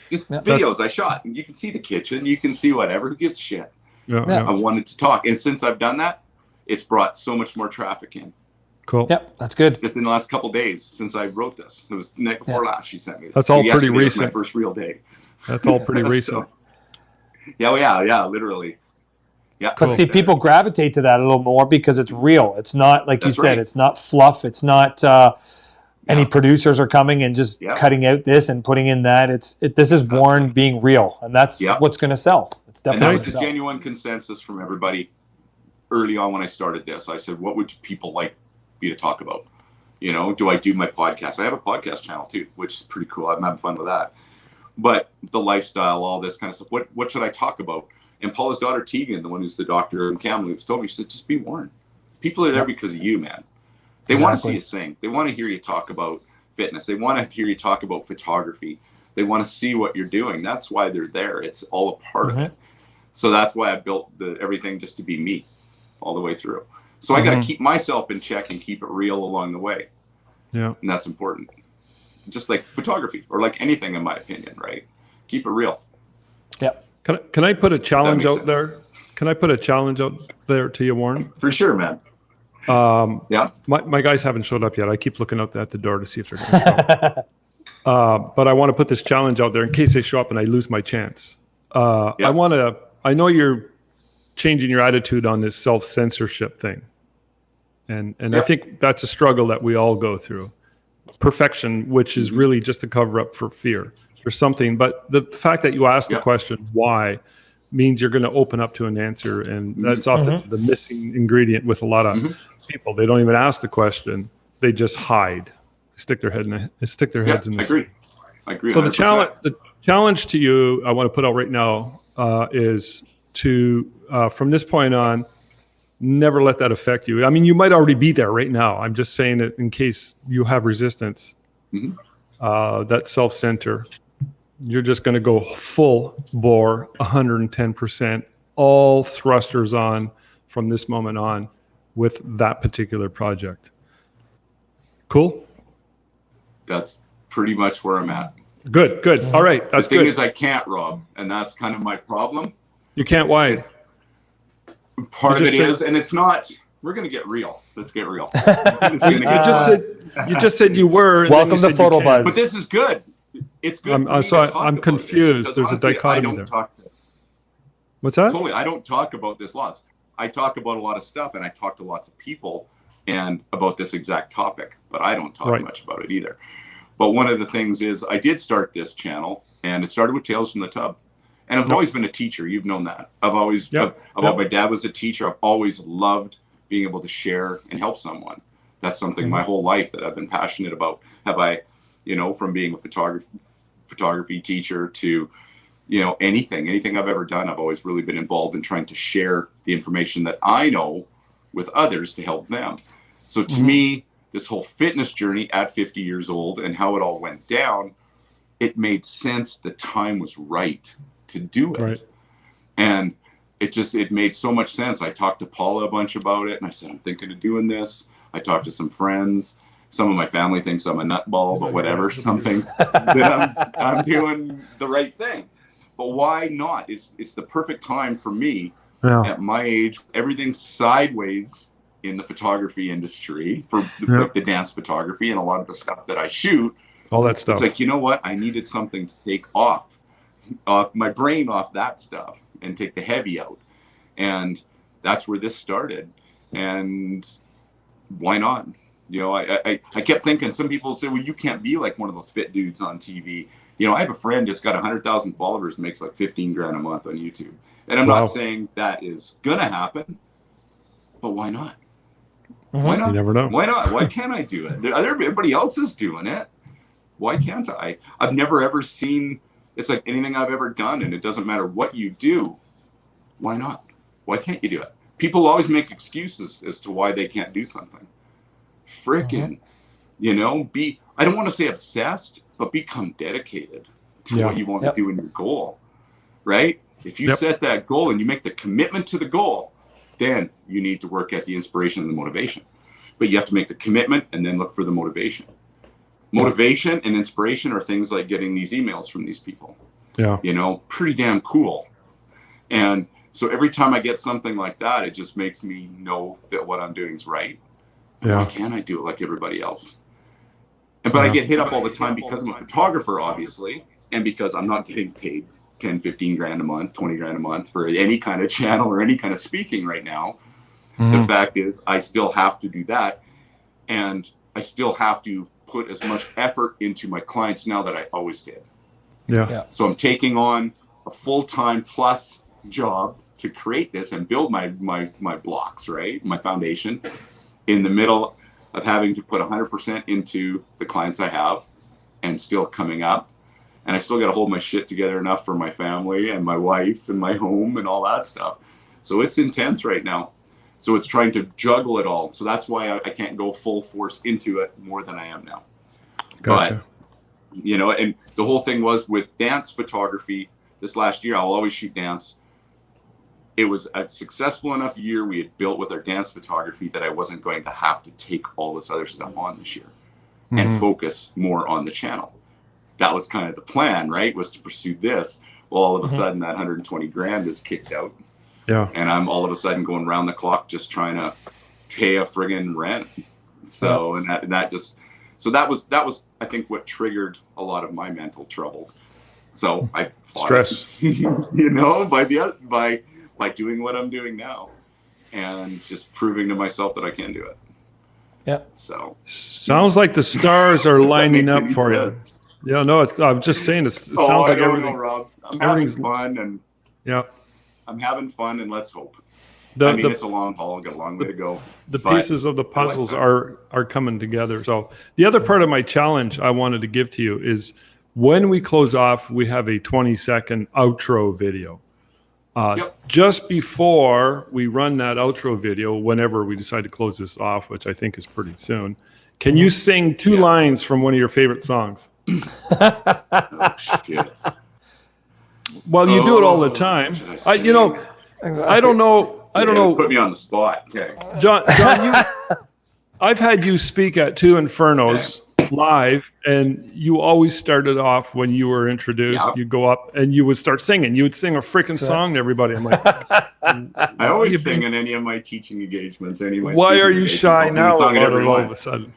Speaker 3: Just videos I shot. And you can see the kitchen. You can see whatever. Who gives a shit? I wanted to talk. And since I've done that, it's brought so much more traffic in.
Speaker 1: Cool.
Speaker 2: Yep, that's good.
Speaker 3: Just in the last couple of days since I wrote this. It was the night before last she sent me.
Speaker 1: That's all pretty recent.
Speaker 3: My first real day.
Speaker 1: That's all pretty recent.
Speaker 3: Literally. Yeah.
Speaker 2: But see, people gravitate to that a little more because it's real. It's not, like you said, it's not fluff. It's not any producers are coming and just cutting out this and putting in that. This is Warne being real, and that's what's going to sell. It's definitely.
Speaker 3: And that was a genuine consensus from everybody early on when I started this. I said, what would people like me to talk about? You know, do I do my podcast? I have a podcast channel too, which is pretty cool. I'm having fun with that. But the lifestyle, all this kind of stuff. What should I talk about? And Paula's daughter Tegan, the one who's the doctor in Kamloops, told me, she said, just be Warne. People are there because of you, man. They want to see you sing. They want to hear you talk about fitness. They want to hear you talk about photography. They want to see what you're doing. That's why they're there. It's all a part of it. So that's why I built everything just to be me all the way through. So I got to keep myself in check and keep it real along the way.
Speaker 1: Yeah.
Speaker 3: And that's important. Just like photography or like anything, in my opinion, right? Keep it real.
Speaker 2: Yep.
Speaker 1: Can I put a challenge out there? Can I put a challenge out there to you, Warne?
Speaker 3: For sure, man.
Speaker 1: My guys haven't showed up yet. I keep looking out at the door to see if they're going to show up. But I want to put this challenge out there in case they show up and I lose my chance. I know you're changing your attitude on this self-censorship thing. And I think that's a struggle that we all go through. Perfection, which is really just a cover up for fear or something. But the fact that you asked the question, why, means you're going to open up to an answer. And that's often the missing ingredient with a lot of people. They don't even ask the question. They just hide, stick their heads in the
Speaker 3: sand. I agree.
Speaker 1: So the challenge to you, I want to put out right now, is to, from this point on, never let that affect you. I mean, you might already be there right now. I'm just saying it in case you have resistance, that self-center. You're just going to go full bore, 110%, all thrusters on from this moment on with that particular project. Cool?
Speaker 3: That's pretty much where I'm at.
Speaker 1: Good. All right. That's
Speaker 3: the thing
Speaker 1: good.
Speaker 3: is, I can't, Rob, and that's kind of my problem.
Speaker 1: You can't. Why?
Speaker 3: Part of it is, and it's not. We're gonna get real. Let's get real.
Speaker 1: You just said you were. And
Speaker 2: welcome to Photo Buzz.
Speaker 3: But this is good. It's good.
Speaker 1: I'm confused. There's
Speaker 3: honestly,
Speaker 1: a dichotomy there. What's that?
Speaker 3: Totally. I don't talk about this lots. I talk about a lot of stuff, and I talk to lots of people and about this exact topic, but I don't talk much about it either. But one of the things is I did start this channel, and it started with Tales from the Tub. And I've always been a teacher. You've known that. My dad was a teacher. I've always loved being able to share and help someone. That's something my whole life that I've been passionate about. From being a photography teacher to, anything I've ever done, I've always really been involved in trying to share the information that I know with others to help them. So to me, this whole fitness journey at 50 years old and how it all went down, it made sense. The time was right to do it. Right. And it made so much sense. I talked to Paula a bunch about it, and I said, I'm thinking of doing this. I talked to some friends. Some of my family thinks I'm a nutball, but whatever. Some thinks that I'm doing the right thing. But why not? It's the perfect time for me at my age. Everything's sideways in the photography industry for the dance photography and a lot of the stuff that I shoot.
Speaker 1: All that stuff.
Speaker 3: It's like, you know what? I needed something to take off my brain off that stuff and take the heavy out. And that's where this started. And why not? I kept thinking, some people say, well, you can't be like one of those fit dudes on TV. I have a friend just got 100,000 followers, makes like 15 grand a month on YouTube. And I'm not saying that is going to happen, but why not? Why not?
Speaker 1: You never know.
Speaker 3: Why not? Why can't I do it? Everybody else is doing it. Why can't I? I've never ever seen, it's like anything I've ever done, and it doesn't matter what you do. Why not? Why can't you do it? People always make excuses as to why they can't do something. Frickin', I don't want to say obsessed, but become dedicated to what you want to do in your goal, right? If you set that goal and you make the commitment to the goal, then you need to work at the inspiration and the motivation. But you have to make the commitment and then look for the motivation. Motivation and inspiration are things like getting these emails from these people. Pretty damn cool. And so every time I get something like that, it just makes me know that what I'm doing is right. Why can't I do it like everybody else? But I get hit up all the time because I'm a photographer, obviously, and because I'm not getting paid 10, 15 grand a month, 20 grand a month for any kind of channel or any kind of speaking right now. The fact is, I still have to do that. And I still have to put as much effort into my clients now that I always did. So I'm taking on a full-time plus job to create this and build my blocks, right? My foundation, in the middle of having to put 100% into the clients I have and still coming up. And I still got to hold my shit together enough for my family and my wife and my home and all that stuff. So it's intense right now. So it's trying to juggle it all. So that's why I can't go full force into it more than I am now.
Speaker 1: Gotcha.
Speaker 3: But, and the whole thing was with dance photography this last year, I'll always shoot dance. It was a successful enough year we had built with our dance photography that I wasn't going to have to take all this other stuff on this year and focus more on the channel. That was kind of the plan, right? Was to pursue this. Well, all of a sudden that 120 grand is kicked out. And I'm all of a sudden going round the clock just trying to pay a friggin' rent. So that was I think what triggered a lot of my mental troubles. So I fought
Speaker 1: stress,
Speaker 3: by doing what I'm doing now and just proving to myself that I can do it. So
Speaker 1: sounds like the stars are lining up for sense. You. I'm just saying it sounds like everything.
Speaker 3: Rob. I'm having fun and I'm having fun, and let's hope.
Speaker 1: The,
Speaker 3: it's a long haul. I've got a long way to go.
Speaker 1: The pieces of the puzzles are coming together. So the other part of my challenge I wanted to give to you is when we close off, we have a 20-second outro video. Just before we run that outro video, whenever we decide to close this off, which I think is pretty soon, can you sing 2 lines from one of your favorite songs?
Speaker 3: Oh, shit.
Speaker 1: Well, you do it all the time. I don't know.
Speaker 3: Put me on the spot. Okay.
Speaker 1: John, I've had you speak at 2 Infernos live, and you always started off when you were introduced. You go up and you would start singing. You would sing a freaking song to everybody. I'm like,
Speaker 3: I always sing in any of my teaching engagements.
Speaker 1: Why are you shy now all of a sudden?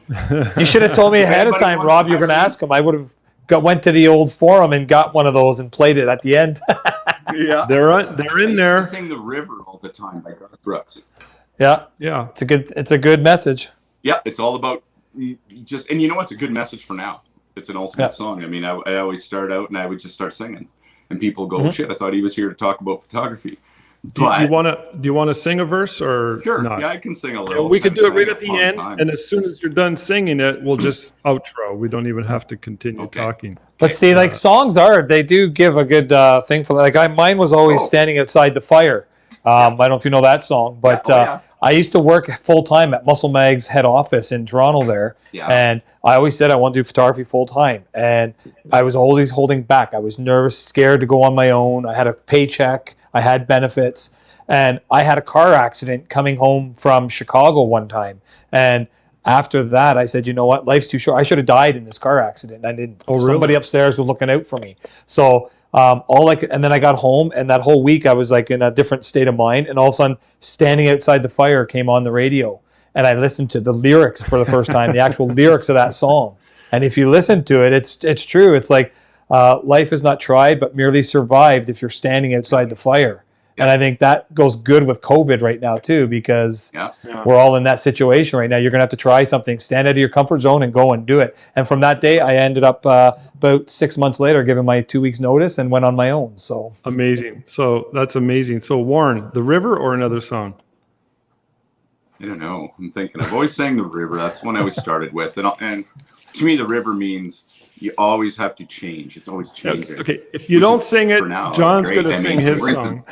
Speaker 2: You should have told me ahead of time, Rob. You're going to ask him. I would have went to the old forum and got one of those and played it at the end.
Speaker 3: Yeah,
Speaker 1: they're in there.
Speaker 3: I sing "The River" all the time by Garth Brooks.
Speaker 2: Yeah. It's a good message.
Speaker 3: Yeah, it's all about just, and it's a good message for now. It's an ultimate song. I mean, I always start out and I would just start singing, and people go, "Shit, I thought he was here to talk about photography."
Speaker 1: Do you want to sing a verse or
Speaker 3: sure?
Speaker 1: Not?
Speaker 3: Yeah, I can sing a little.
Speaker 1: We could do it right at the end, and as soon as you're done singing it, we'll just outro. We don't even have to continue talking.
Speaker 2: But see, like songs they do give a good thing for mine was always standing outside the fire. I don't know if you know that song, but I used to work full time at Muscle Mag's head office in Toronto there, and I always said I want to do photography full time, and I was always holding back. I was nervous, scared to go on my own. I had a paycheck, I had benefits, and I had a car accident coming home from Chicago one time, and after that, I said, you know what? Life's too short. I should have died in this car accident. I didn't.
Speaker 1: Oh, really?
Speaker 2: Somebody upstairs was looking out for me. So and then I got home, and that whole week I was like in a different state of mind. And all of a sudden, Standing Outside the Fire came on the radio, and I listened to the lyrics for the first time, the actual lyrics of that song. And if you listen to it, it's true. It's like life is not tried, but merely survived if you're standing outside the fire. And I think that goes good with COVID right now too, because we're all in that situation right now. You're going to have to try something, stand out of your comfort zone and go and do it. And from that day, I ended up about 6 months later giving my 2 weeks notice and went on my own. So
Speaker 1: amazing. So that's amazing. So Warne, The River or another song?
Speaker 3: I don't know. I'm thinking. I've always sang The River. That's one I always started with. And to me, the river means you always have to change. It's always changing.
Speaker 1: Okay, if you don't sing it, John's going to sing his song.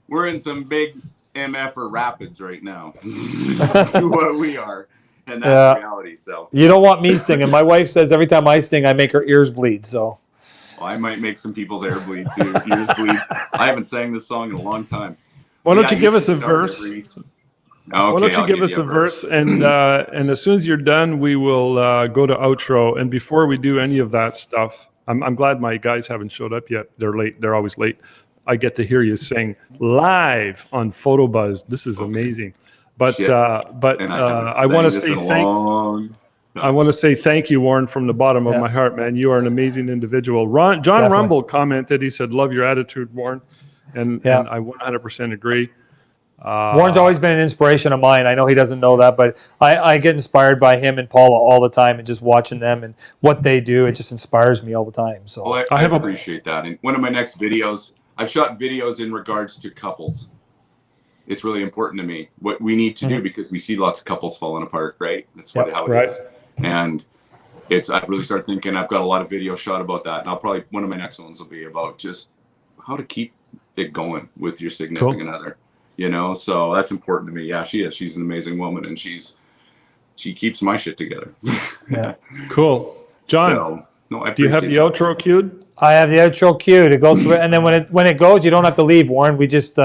Speaker 3: We're in some big MF or rapids right now. That's what we are. And that's reality. So
Speaker 2: you don't want me singing. My wife says every time I sing, I make her ears bleed. So
Speaker 3: I might make some people's ears bleed too. Ears bleed. I haven't sang this song in a long time.
Speaker 1: Why don't you give us a verse?
Speaker 3: Okay,
Speaker 1: why don't you give us a verse, and as soon as you're done, we will go to outro. And before we do any of that stuff, I'm glad my guys haven't showed up yet. They're late. They're always late. I get to hear you sing live on PhotoBuzz. This is amazing. But I want to say I want to say thank you, Warne, from the bottom of my heart, man. You are an amazing individual. John Rumble commented. He said, "Love your attitude, Warne," and I 100% agree.
Speaker 2: Warren's always been an inspiration of mine. I know he doesn't know that, but I get inspired by him and Paula all the time, and just watching them and what they do, it just inspires me all the time. So
Speaker 3: I appreciate that. And one of my next videos, I've shot videos in regards to couples. It's really important to me what we need to do, because we see lots of couples falling apart, right? That's how it is. And I've really started thinking, I've got a lot of videos shot about that. And one of my next ones will be about just how to keep it going with your significant other. So that's important to me. Yeah, she is. She's an amazing woman, and she keeps my shit together.
Speaker 1: Cool. John, do you have the outro queued?
Speaker 2: I have the outro queued. It goes, and then when it goes, you don't have to leave, Warren. We just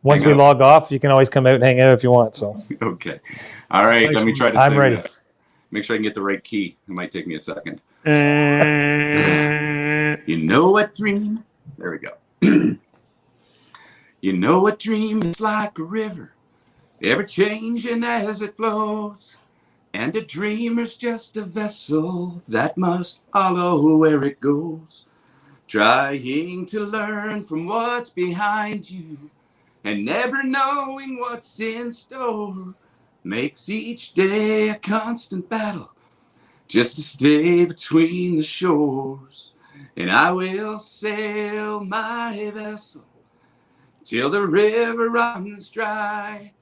Speaker 2: once we log off, you can always come out and hang out if you want. So
Speaker 3: okay, all right.
Speaker 1: Thanks,
Speaker 3: let me try to.
Speaker 2: I'm ready.
Speaker 3: This. Make sure I can get the right key. It might take me a second. You know what dream? There we go. You know a dream is like a river, ever changing as it flows. And a dreamer's just a vessel that must follow where it goes. Trying to learn from what's behind you, and never knowing what's in store, makes each day a constant battle, just to stay between the shores. And I will sail my vessel till the river runs dry,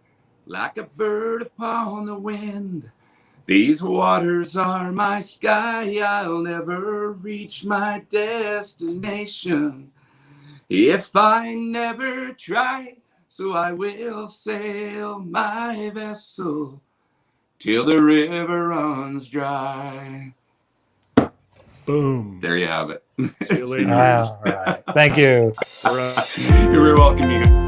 Speaker 3: like a bird upon the wind. These waters are my sky, I'll never reach my destination if I never try. So I will sail my vessel till the river runs dry.
Speaker 1: Boom.
Speaker 3: There you have it.
Speaker 1: See you later.
Speaker 2: All right. Thank you.
Speaker 1: All right.
Speaker 3: You're very welcome, you guys.